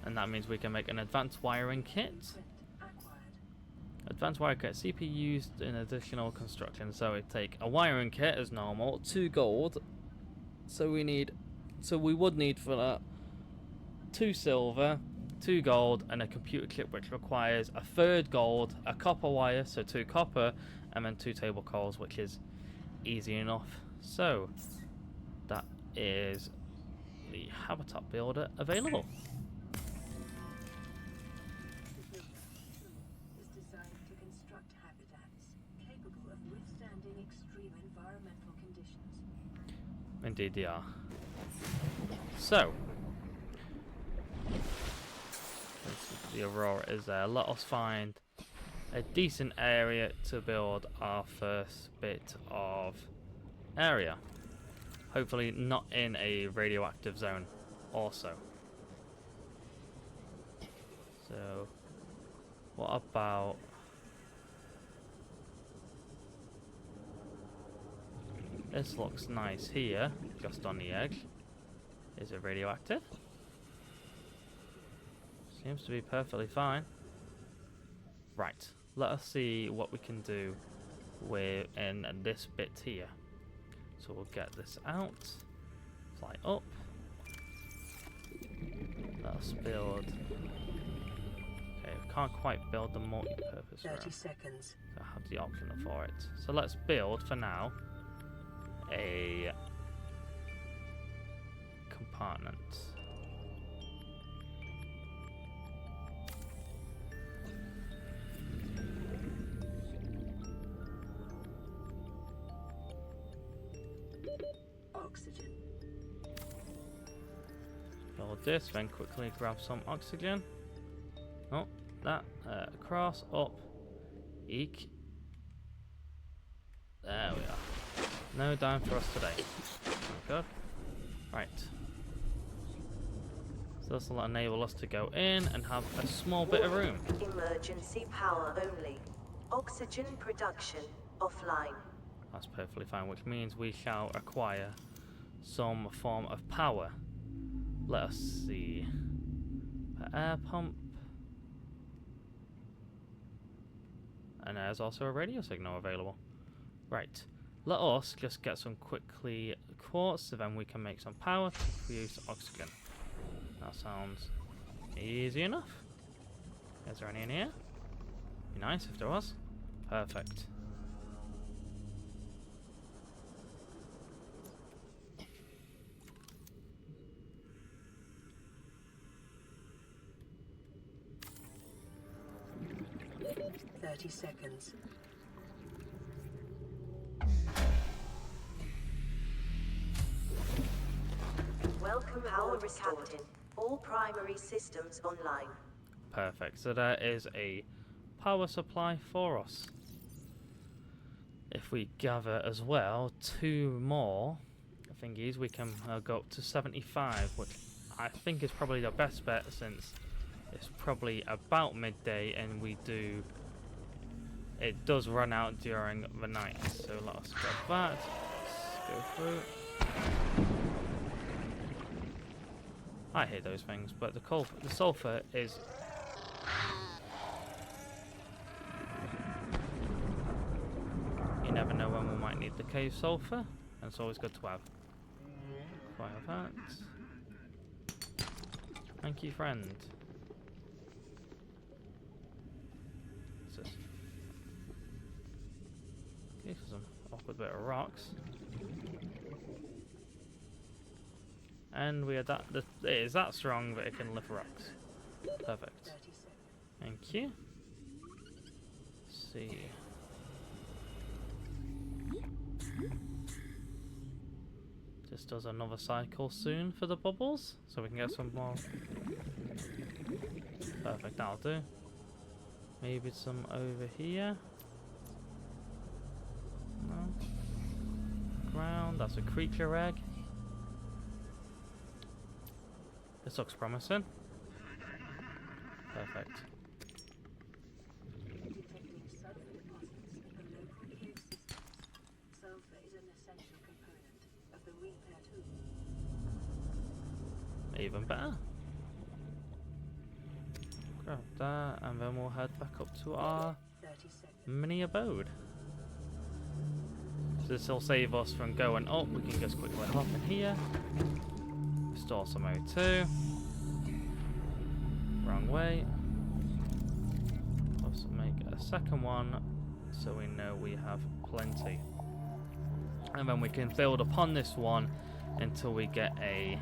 And that means we can make an advanced wiring kit. Advanced wiring kit, CPU used in additional construction. So we take a wiring kit as normal, 2 gold. So we would need for that 2 silver, 2 gold, and a computer chip, which requires a 3rd gold, a copper wire, so 2 copper, and then 2 table corals, which is easy enough. So that is the habitat builder available. Is designed to construct habitats capable of withstanding extreme environmental conditions. Indeed they are. So the Aurora is there. Let us find a decent area to build our first bit of area. Hopefully not in a radioactive zone also. So what about... This looks nice here, just on the edge. Is it radioactive? Seems to be perfectly fine. Right, let us see what we can do in this bit here. So we'll get this out, fly up. Let us build. Okay, we can't quite build the multi-purpose 30 room. seconds. So I have the option for it. So let's build for now a compartment. Oxygen. Build this, then quickly grab some oxygen. Oh, that. Across, up. Eek. There we are. No dime for us today. Oh, good. Right. So this will enable us to go in and have a small bit of room. Emergency power only. Oxygen production offline. That's perfectly fine, which means we shall acquire some form of power. Let us see. Air pump. And there's also a radio signal available. Right. Let us just get some quickly quartz, so then we can make some power to produce oxygen. That sounds easy enough. Is there any in here? Be nice if there was. Perfect. Seconds. Welcome power restored. All primary systems online. Perfect. So there is a power supply for us. If we gather as well 2 more thingies, we can go up to 75, which I think is probably the best bet since it's probably about midday and it does run out during the night. So let us grab that. Let's go through. I hate those things, but the sulfur is... You never know when we might need the cave sulfur, and it's always good to have. Fire that. Thank you, friend. What's this? Okay, so some awkward bit of rocks. And we are it is that strong that it can lift rocks. Perfect. Thank you. Let's see. Just does another cycle soon for the bubbles, so we can get some more. Perfect, that'll do. Maybe some over here. No. Ground, that's a creature egg. This looks promising. Perfect. Detecting sulfur deposits in the local cave system. Sulfur is an essential component of the repair tool. Even better. Grab that, and then we'll head back up to our 30 seconds. mini abode. So this will save us from going up. We can just quickly hop in here. Restore some O2. Wrong way. Also make a second one so we know we have plenty. And then we can build upon this one until we get a...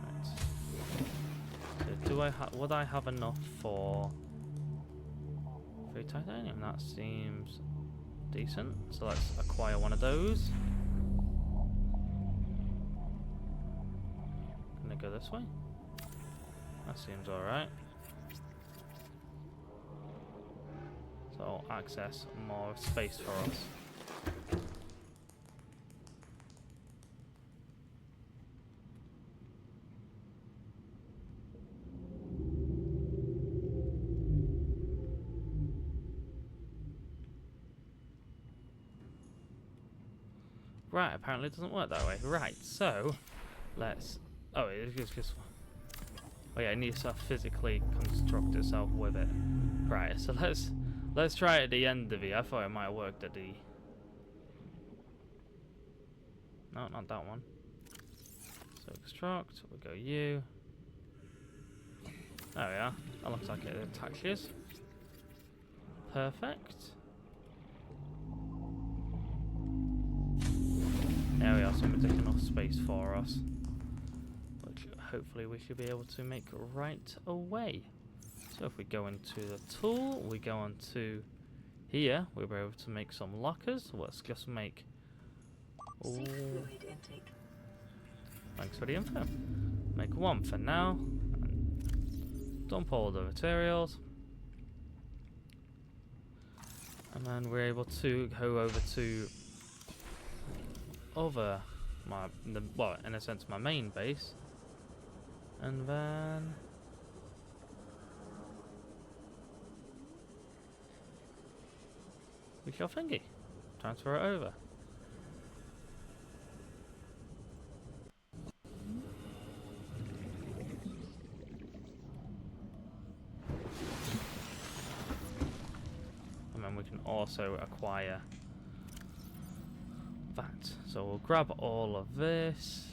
Right. So would I have enough for 3 titanium? That seems decent. So let's acquire one of those. Gonna go this way. That seems alright. So I'll access more space for us. Right, apparently it doesn't work that way. Right, so let's... Oh, it's just... Oh yeah, it needs to physically construct itself with it. Right, so let's try it at the end of it. I thought it might have worked at the... No, not that one. So construct, we'll go you. There we are. That looks like it attaches. Perfect. There we are, some additional space for us, which hopefully we should be able to make right away. So if we go into the tool, we go on to Here we were able to make some lockers. Let's just make. Safe Ooh, fluid intake. thanks for the info. Make one for now. And dump all the materials. And then we're able to go over to well, in a sense, my main base. And then we shall thingy. Transfer it over. And then we can also acquire that. So we'll grab all of this.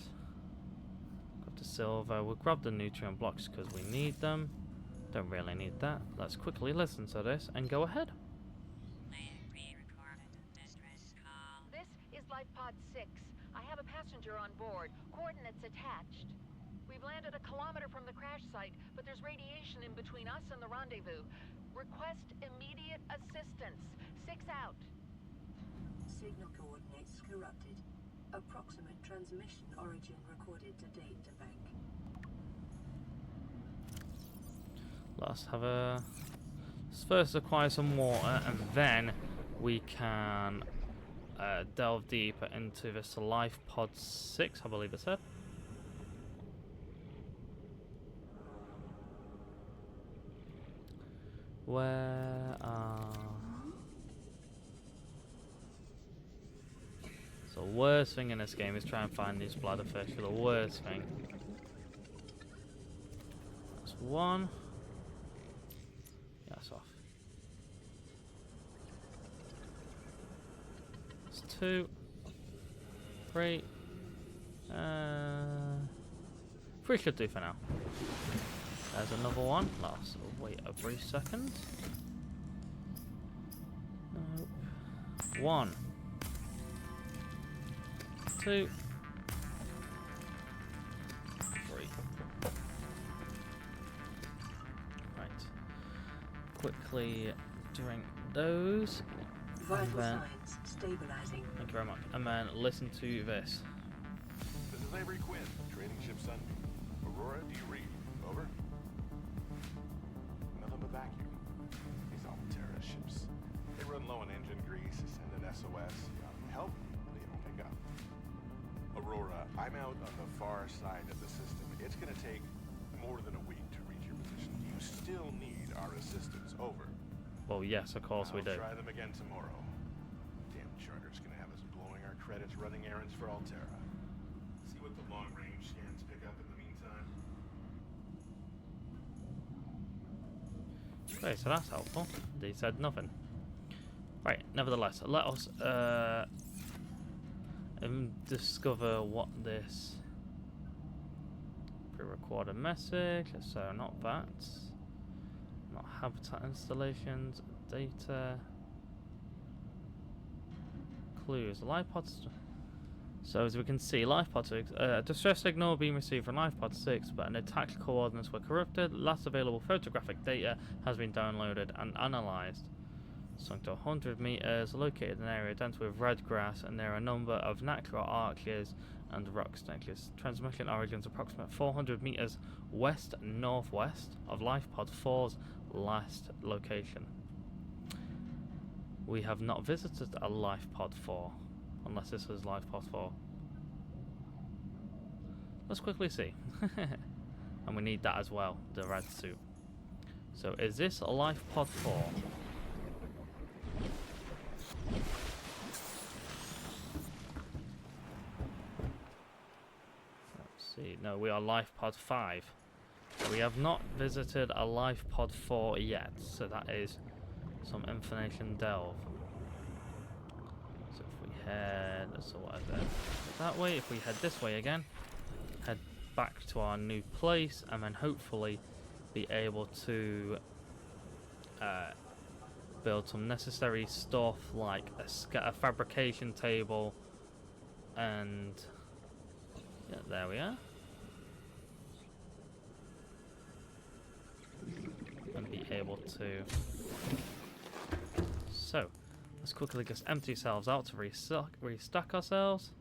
Grab the silver. We'll grab the nutrient blocks because we need them. Don't really need that. Let's quickly listen to this and go ahead. Layer pre-recorded. Distress call. This is Life Pod 6. I have a passenger on board. Coordinates attached. We've landed a kilometer from the crash site, but there's radiation in between us and the rendezvous. Request immediate assistance. 6 out. Signal coordinates corrupted. Approximate transmission origin recorded to data bank. Let's first acquire some water, and then we can delve deeper into this Life Pod 6, I believe it said. Where are... So the worst thing in this game is try and find these bladderfish. The worst thing. That's one. Yeah, that's off. That's 2. 3. 3 should do for now. There's another one. Let's wait a brief second. Nope. 1. 2. 3. Right. Quickly drink those. Vital And then, signs stabilizing. thank you very much. And then listen to this. This is Avery Quinn, trading ship Sunbeam. Aurora, do you read? Over? Nothing but vacuum. These Alterra ships. They run low on engine grease, send an SOS. Help? They don't pick up. Aurora, I'm out on the far side of the system. It's gonna take more than a week to reach your position. You still need our assistance. Over. Well, yes, of course we do. I'll try them again tomorrow. Damn charter's gonna have us blowing our credits running errands for Alterra. See what the long-range scans pick up in the meantime. Okay, so that's helpful. They said nothing. Right, nevertheless, let us discover what this pre-recorded message. So not that. Not habitat installations, data, clues, life pods. So as we can see, life pod 6, distress signal being received from life pod 6, but an attack coordinates were corrupted. Last available photographic data has been downloaded and analysed. Sunk to 100 meters, located in an area dense with red grass, and there are a number of natural arches and rock snakes. Transmission origins approximate 400 meters west-northwest of Life Pod 4's last location. We have not visited a Life Pod 4, unless this is Life Pod 4. Let's quickly see. And we need that as well, the red suit. So is this a Life Pod 4? See, no, we are Life Pod 5. We have not visited a Life Pod 4 yet, so that is some information delve. So if we head, so what is it? That way, if we head this way again, head back to our new place, and then hopefully be able to build some necessary stuff like a fabrication table, and yeah, there we are. And be able to so let's quickly just empty ourselves out to restock ourselves.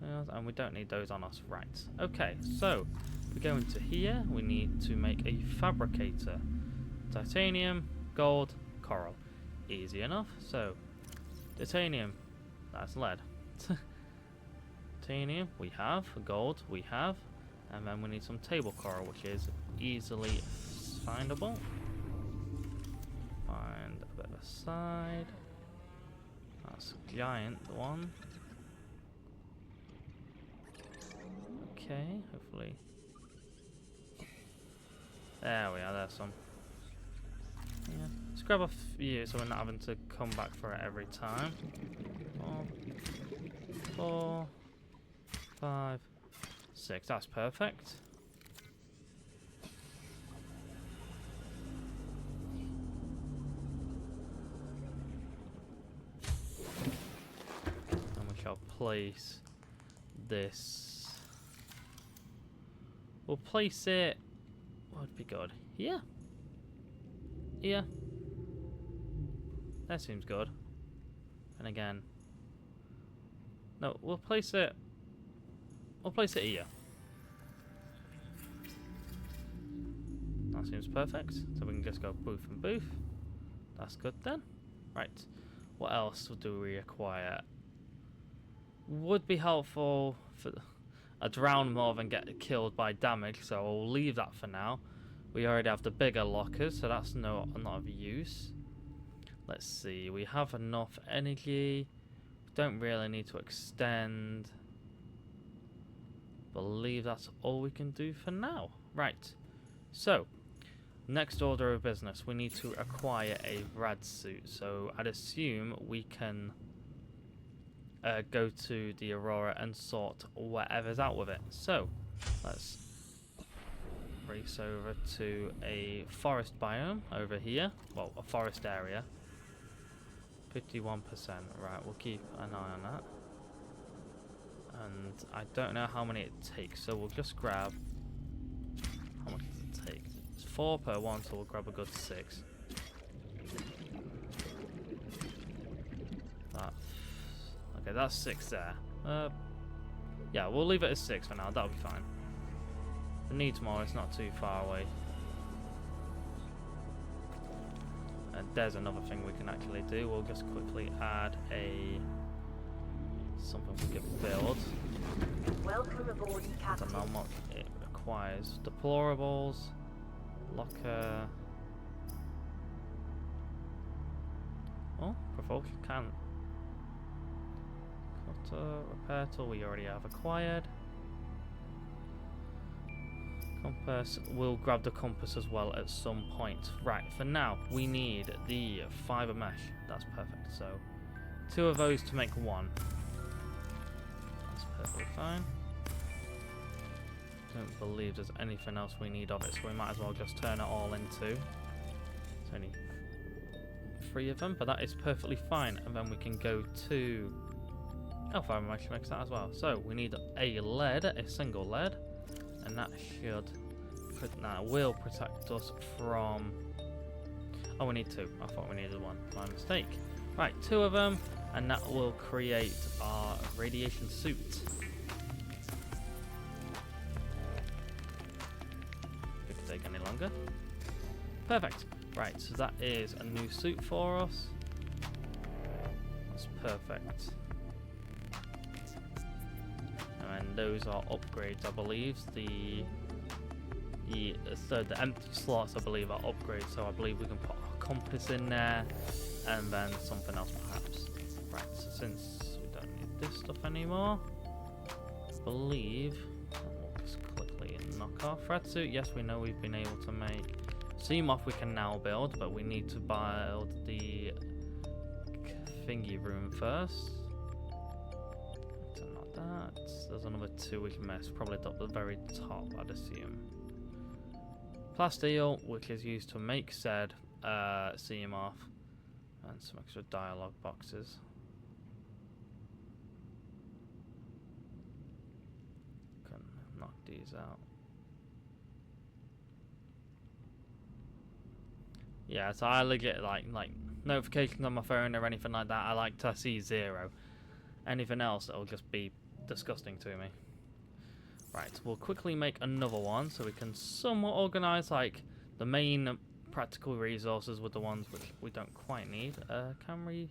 And we don't need those on us. Right. Okay, so we go into here. We need to make a fabricator. Titanium, gold, coral. Easy enough. So, titanium, that's lead. Titanium, we have. Gold, we have. And then we need some table coral, which is easily findable. Find a bit of a side. That's giant one. Okay, hopefully. There we are, there's some. Yeah, let's grab a few so we're not having to come back for it every time. 4, 5, 6, that's perfect. And we shall place this. We'll place it. What would be good? Here. Here. That seems good. And again. No, we'll place it. We'll place it here. That seems perfect. So we can just go boof and boof. That's good then. Right. What else do we require? Would be helpful for a drown more than get killed by damage, so I'll leave that for now. We already have the bigger lockers, so that's not of use. Let's see, we have enough energy. We don't really need to extend. Believe that's all we can do for now. Right, so next order of business, we need to acquire a rad suit. So I'd assume we can go to the Aurora and sort whatever's out with it. So let's race over to a forest biome over here. Well, a forest area. 51%. Right, we'll keep an eye on that. And I don't know how many it takes, so we'll just grab. How much does it take? It's 4 per one, so we'll grab a good 6. Okay, that's 6 there. Yeah, we'll leave it as 6 for now. That'll be fine. If it needs more, it's not too far away. And there's another thing we can actually do. We'll just quickly add something we can build. Welcome aboard, I Captain. don't know what it requires. Deplorables, locker. Oh, propulsion can. Repair tool we already have acquired. Compass, we'll grab the compass as well at some point. Right, for now we need the fiber mesh. That's perfect. So 2 of those to make 1. That's perfectly fine. Don't believe there's anything else we need of it, so we might as well just turn it all into. It's only 3 of them, but that is perfectly fine. And then we can go to. Oh, fiber mesh makes that as well. So we need a lead, a single lead, and that will protect us from. Oh, we need 2. I thought we needed 1. My mistake. Right, 2 of them, and that will create our radiation suit. If it could take any longer. Perfect. Right, so that is a new suit for us. That's perfect. And those are upgrades, I believe. The empty slots, I believe, are upgrades. So I believe we can put our compass in there, and then something else perhaps. Right. So since we don't need this stuff anymore, I believe we'll just quickly knock our thread suit. Yes, we know we've been able to make Seamoth. We can now build, but we need to build the thingy room first. There's another 2 we can miss, probably at the very top, I'd assume. Plasteel, which is used to make said Seamoth, and some extra dialogue boxes. Can knock these out. Yeah, so I legit like notifications on my phone or anything like that. I like to see 0. Anything else, it'll just be disgusting to me. Right, we'll quickly make another one so we can somewhat organise like the main practical resources with the ones which we don't quite need. Can we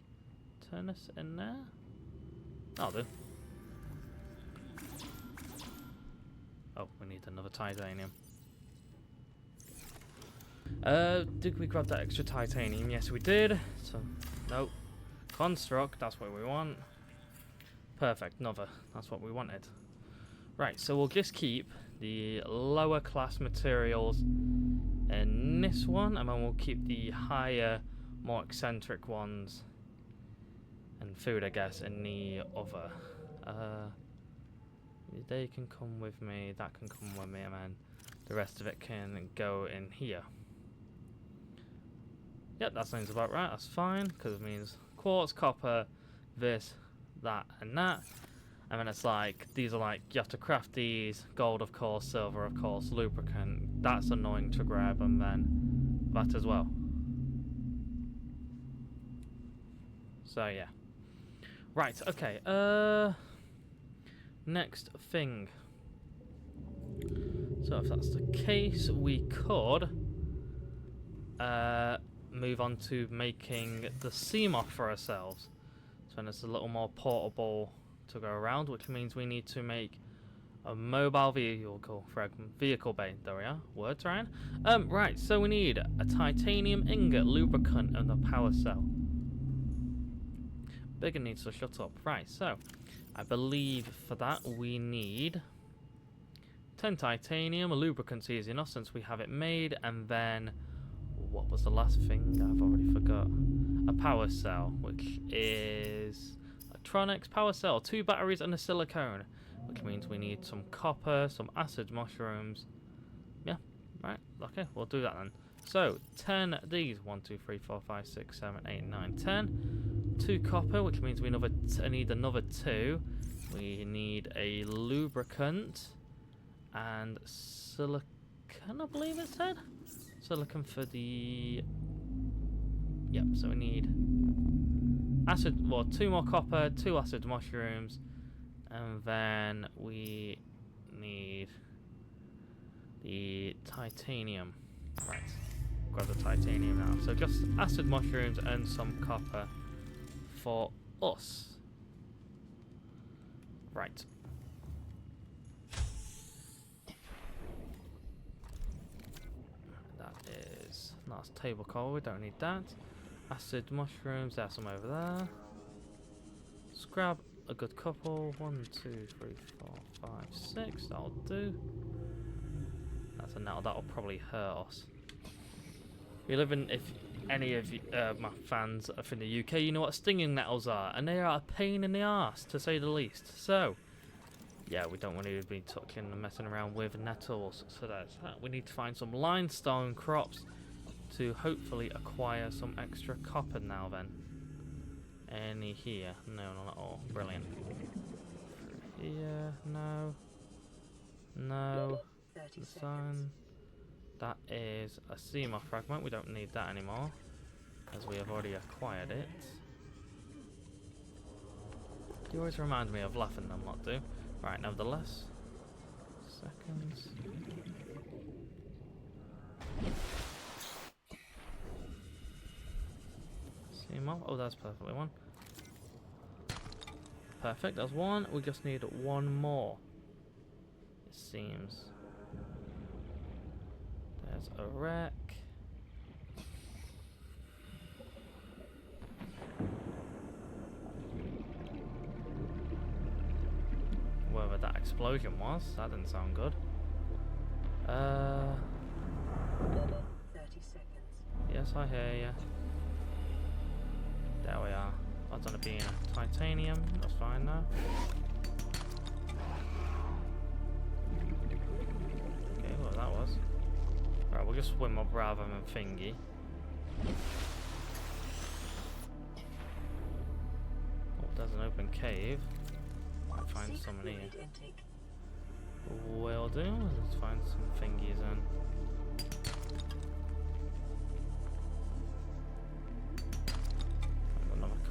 turn this in there? I'll do. Oh, we need another titanium. Did we grab that extra titanium? Yes, we did. So, no. Construct, that's what we want. Perfect, another. That's what we wanted. Right, so we'll just keep the lower class materials in this one, and then we'll keep the higher, more eccentric ones and food, I guess, in the other. They can come with me, that can come with me, and then the rest of it can go in here. Yep, that sounds about right, that's fine, because it means quartz, copper, this, that, and that. And then it's like, these are like, you have to craft these, gold of course, silver of course, lubricant, that's annoying to grab, and then that as well. So yeah. Right, okay, next thing. So if that's the case, we could move on to making the Seamoth for ourselves. So then it's a little more portable to go around, which means we need to make a mobile vehicle fragment, vehicle bay. There we are. Words, Ryan. Right. So we need a titanium ingot, lubricant, and a power cell. Bigger needs to shut up. Right. So I believe for that we need 10 titanium. A lubricant's easy enough since we have it made, and then what was the last thing? I've already forgot. A power cell, which is electronics power cell, 2 batteries and a silicone, which means we need some copper, some acid mushrooms. Yeah, right, okay, we'll do that then. So 10 of these, 1 2 3 4 5 6 7 8 9 10. 2 copper, which means we need another 2. We need a lubricant and silicone, I believe it said. Silicone for the... Yep, so we need acid, well, 2 more copper, 2 acid mushrooms, and then we need the titanium. Right, grab the titanium now. So just acid mushrooms and some copper for us. Right. That is last table coal, we don't need that. Acid mushrooms, there's some over there. Let's grab a good couple. 1 2 3 4 5 6, that'll do. That's a nettle, that'll probably hurt us. If any of you, my fans are from the UK, you know what stinging nettles are, and they are a pain in the arse, to say the least. So, yeah, we don't want to be touching and messing around with nettles. So that's that. We need to find some limestone crops to hopefully acquire some extra copper now then. Any here? No, not at all. Brilliant. Here, no. No. The sun. That is a Seamoth fragment. We don't need that anymore, as we have already acquired it. You always remind me of laughing them lot do. Right, nevertheless. Seconds. Seamoth. Oh, that's perfectly one. Perfect, that's one. We just need 1 more, it seems. There's a wreck. Wherever that explosion was, that didn't sound good. 30 seconds. Yes, I hear you. There we are. That's on it being a titanium. That's fine now. Okay, what that was. Right, we'll just swim up rather than thingy. Oh, there's an open cave. Might find some in here. Will do. Let's find some thingies then.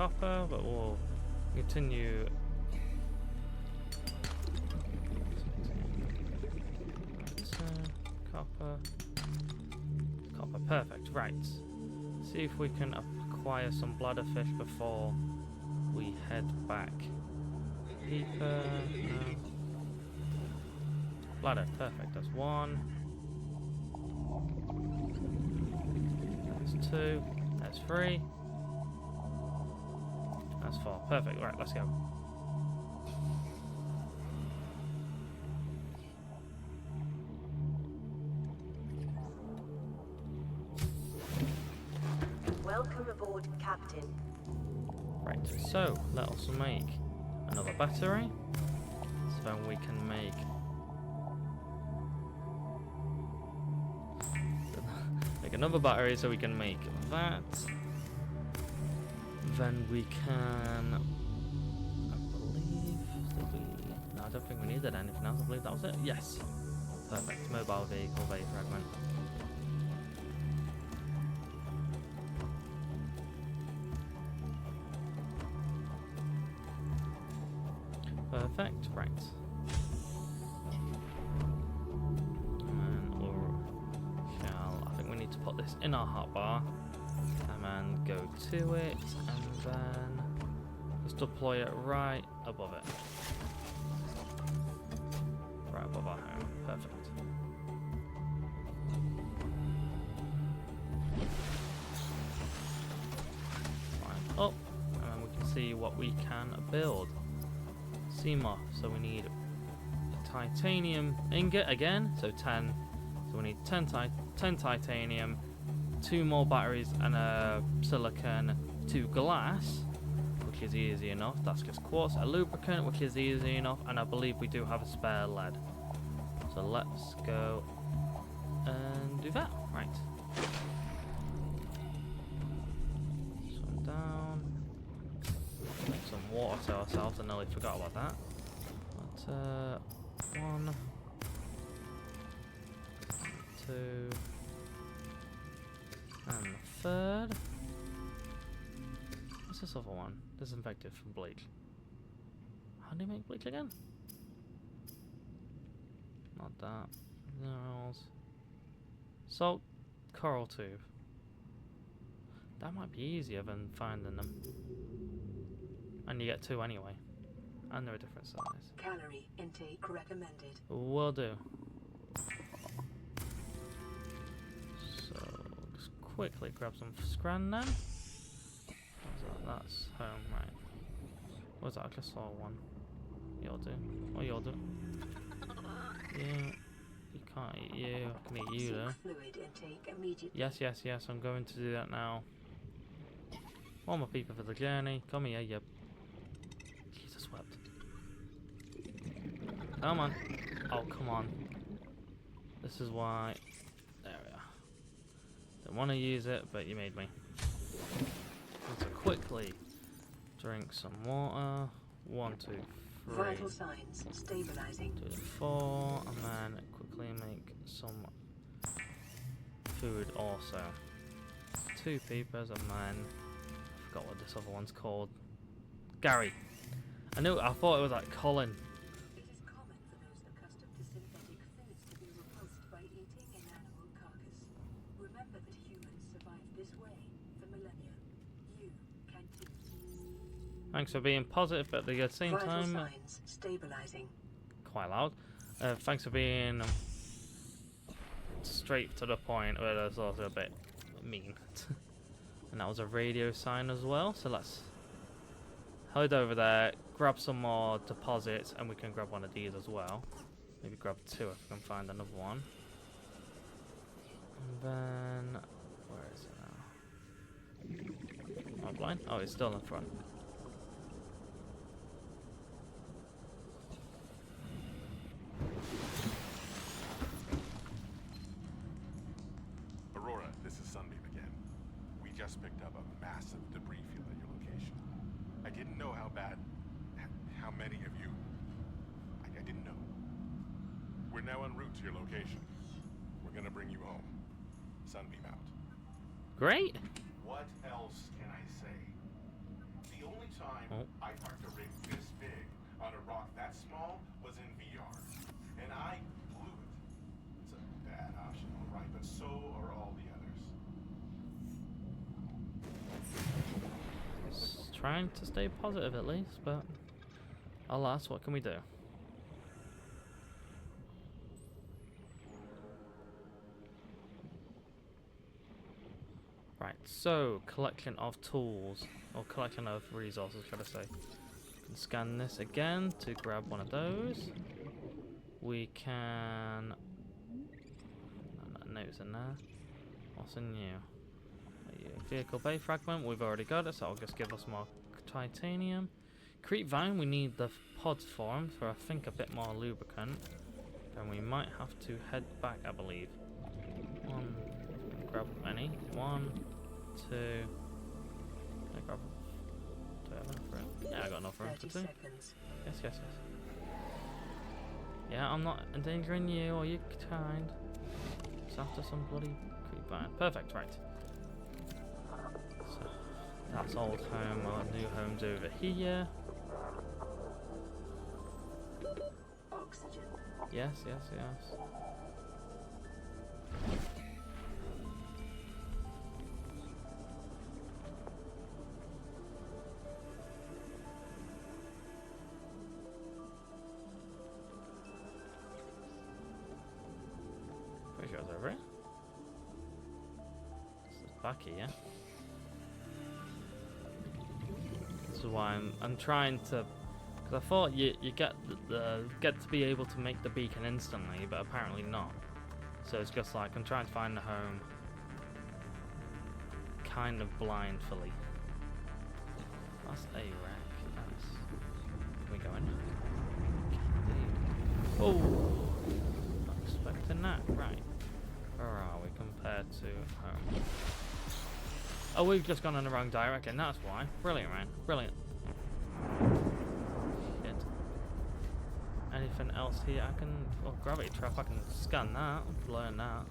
copper, but we'll continue. Copper. Copper, perfect. Right. See if we can acquire some bladderfish before we head back. Keeper, no. Bladder, perfect. That's 1. That's 2. That's 3. That's 4. Perfect. Right, let's go. Welcome aboard, Captain. Right, so let us make another battery. So then we can make another battery so we can make that. Then we can, I believe, no, I don't think we needed anything else. I believe that was it. Yes. Perfect. Mobile vehicle base fragment. Perfect, right. And I think we need to put this in our hotbar and then go to it and then just deploy it right above it. Right above our home. Perfect. Right up, and then we can see what we can build. CMOS, so we need a titanium ingot again, so 10. So we need 10 titanium, 2 more batteries, and a silicon, 2 glass, which is easy enough. That's just quartz, a lubricant, which is easy enough, and I believe we do have a spare lead. So let's go and do that. Right. Swim down. Make some water to ourselves. I nearly forgot about that. But 1, 2, and the third. What's this other one? Disinfected from bleach. How do you make bleach again? Not that. Minerals. Salt, coral tube. That might be easier than finding them. And you get 2 anyway. And they're a different size. Calorie intake recommended. Will do. So, just quickly grab some scran then. That's home, right. What's that? I just saw one. You'll do. Oh, you'll do. Yeah. You can't eat you. I can eat you though. Fluid intake immediately. Yes, yes, yes. I'm going to do that now. All my people for the journey. Come here, you. Jesus wept. Come on. Oh, come on. This is why. There we are. Don't want to use it, but you made me. So quickly drink some water. 1, 2, 3. Vital signs stabilizing. 2, 4, and then quickly make some food also. 2 peepers, and then I forgot what this other one's called. Gary. I thought it was like Colin. It is common for those accustomed to synthetic foods to be repulsed by eating an animal carcass. Remember that humans survived this way for millennia. You can too. Thanks for being positive, but at the same Vital time, signs stabilizing. quite loud. Thanks for being straight to the point, but it's also a bit mean. And that was a radio sign as well, so let's head over there, grab some more deposits, and we can grab one of these as well. Maybe grab 2 if we can find another one. And then, where is it now? Offline? Oh, it's still in front. Aurora, this is Sunbeam again. We just picked up a massive debris field at your location. I didn't know how bad, how many of you, I didn't know. We're now en route to your location. We're gonna bring you home. Sunbeam out. Great! What else can I say? time I parked a rig this big on a rock that small was in VR. And I blew it. It's a bad option, alright, but so are all the others. Trying to stay positive at least, but alas, what can we do? Right, so collection of tools, or collection of resources, should I say. We can scan this again to grab one of those. We can... notes in there. What's in you? Vehicle bay fragment, we've already got it, so I'll just give us more titanium. Creep vine, we need the pods for them, for I think a bit more lubricant. Then we might have to head back, I believe. Grab any. 1, 2. I grab. Do I have enough room? Yeah, I got enough room for 2. Yes. Yeah, I'm not endangering you or your kind. Just after some bloody creep vine. Perfect, right. So that's old home. Our new home's over here. Oxygen. Yes. Pretty sure it's over here. This is back here. This is why I'm trying to, because I thought you get get to be able to make the beacon instantly, but apparently not. So it's just like I'm trying to find the home kind of blindly. That's a wreck. That's... Can we go in? Oh! Not expecting that. Right. Where are we compared to home? Oh, we've just gone in the wrong direction. That's why. Brilliant, man. Brilliant. Shit. Anything else here I can... Oh, gravity trap. I can scan that. Learn that.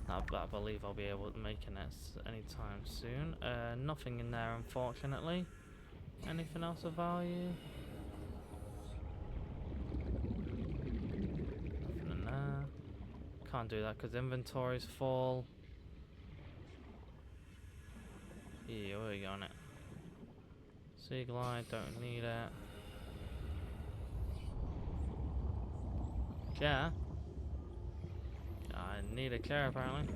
I believe I'll be able to make it anytime soon. Nothing in there, unfortunately. Anything else of value? Nothing in there. Can't do that because inventory's full. Yeah, where are you on it? Sea glide, don't need it. Yeah. I need a chair apparently.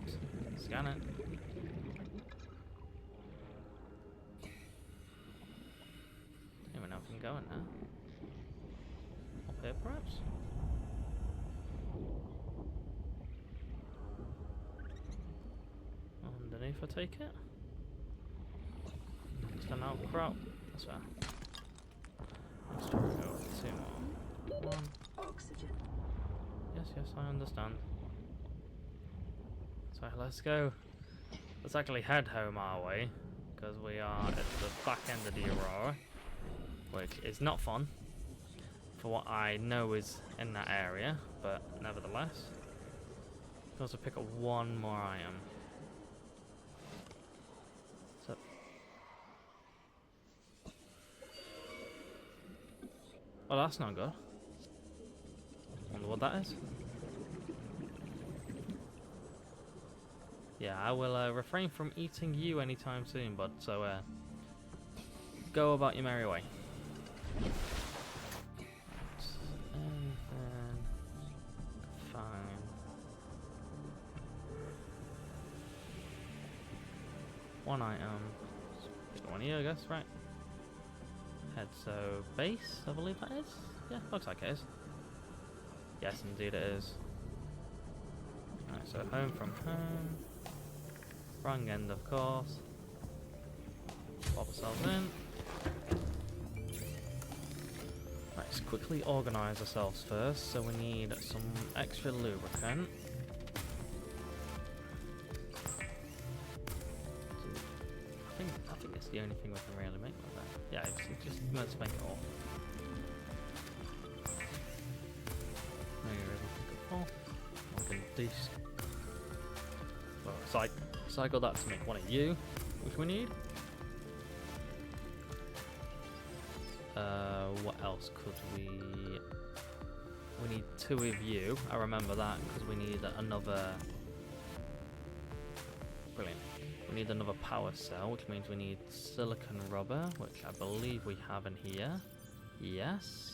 Scan it. Don't even know if I can go in there. Up here perhaps? Underneath I take it? Just an outcrop. That's fair. Let's try and go 2 more. 1. Oxygen. Yes, I understand. So let's go. Let's actually head home our way, because we are at the back end of the Aurora, which is not fun for what I know is in that area, but nevertheless. We can also pick up one more item. So, oh, that's not good. Wonder what that is. Yeah, I will refrain from eating you anytime soon, bud. So, go about your merry way. Anything fine. One item. Pick one here, I guess, right? Head so base, I believe that is. Yeah, looks like it is. Yes, indeed it is. Alright, so home from home. Wrong end, of course. Pop ourselves in. Right, let's quickly organise ourselves first. So we need some extra lubricant. I think it's the only thing we can really make with that. Yeah, it's just let's make it all. Maybe we can well, cycle that to make one of you, which we need. what else could we... We need 2 of you. I remember that because we need another... Brilliant. We need another power cell, which means we need silicon rubber, which I believe we have in here. Yes.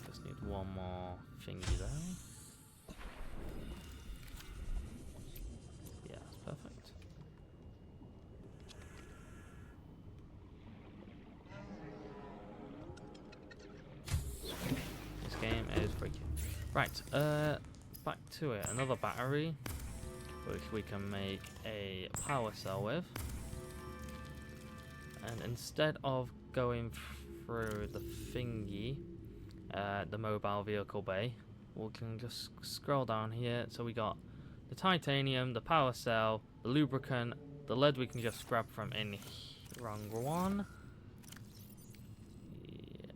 Just need one more thingy there. Yeah, that's perfect. This game is freaky. Right, back to it. Another battery, which we can make a power cell with. And instead of going through the thingy, the mobile vehicle bay, we can just scroll down here. So we got the titanium, the power cell, the lubricant, the lead we can just grab from in here. Wrong one. Yeah.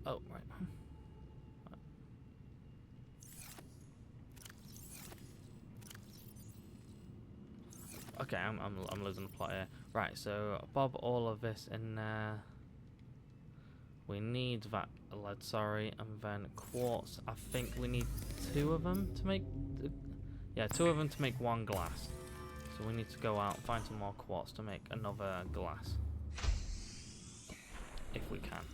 Oh, right. Okay, I'm losing the plot here. Right, so bob all of this in there. We need that lead, sorry, and then quartz. I think we need 2 of them to make... yeah, 2 of them to make 1 glass. So we need to go out and find some more quartz to make another glass. If we can.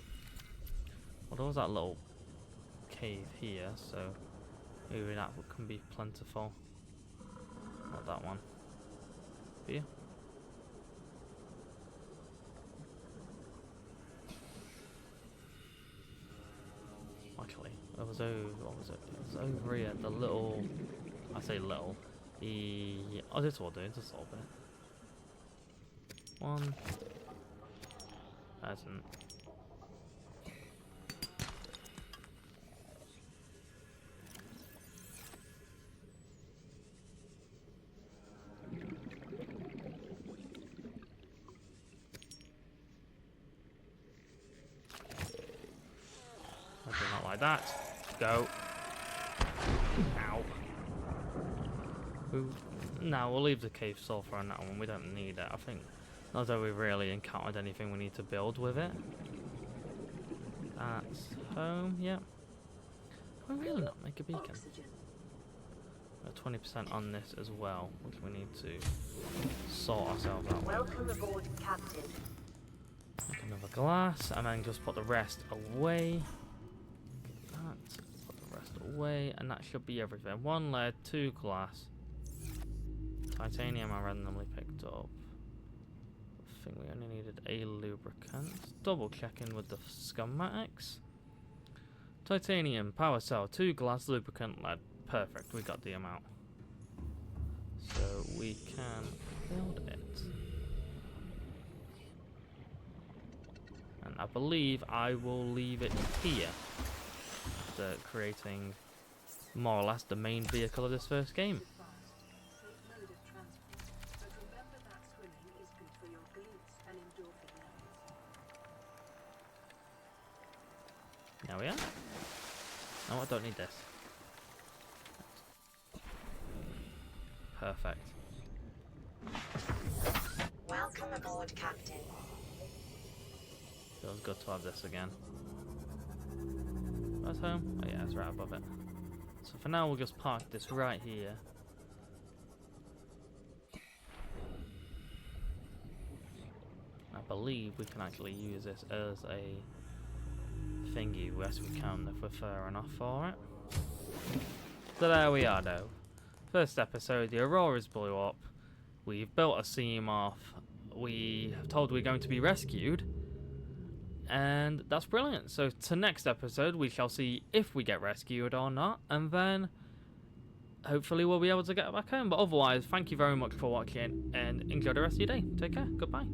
Well, there was that little cave here, so maybe that can be plentiful. Not that one. Here. Actually, it was over. What was it? It was over here. The little. I say little. The. Oh, this will do. Just a little bit. One. Hasn't. Not like that. Go. Ow. No, we'll leave the cave sulfur on that one. We don't need it. I think not that we've really encountered anything we need to build with it. That's home. Yep. Can we really not make a beacon? We're 20% on this as well, which we need to sort ourselves out. Welcome aboard, Captain. Make another glass, and then just put the rest away. Put the rest away, and that should be everything. 1 lead, 2 glass, titanium I randomly picked up. I think we only needed a lubricant. Double checking with the schematics. Titanium, power cell, 2 glass, lubricant, lead. Perfect, we got the amount. So we can build it. And I believe I will leave it here. Creating more or less the main vehicle of this first game. There we are. No, I don't need this. Perfect. Welcome aboard, Captain. Feels good to have this again. That's home? Oh yeah, it's right above it. So for now we'll just park this right here. I believe we can actually use this as a thingy. Yes, we can if we're fair enough for it. So there we are though. First episode, the Auroras blew up. We've built a seam off. We have told we're going to be rescued. And that's brilliant. So to next episode, we shall see if we get rescued or not. And then hopefully we'll be able to get back home. But otherwise, thank you very much for watching and enjoy the rest of your day. Take care. Goodbye.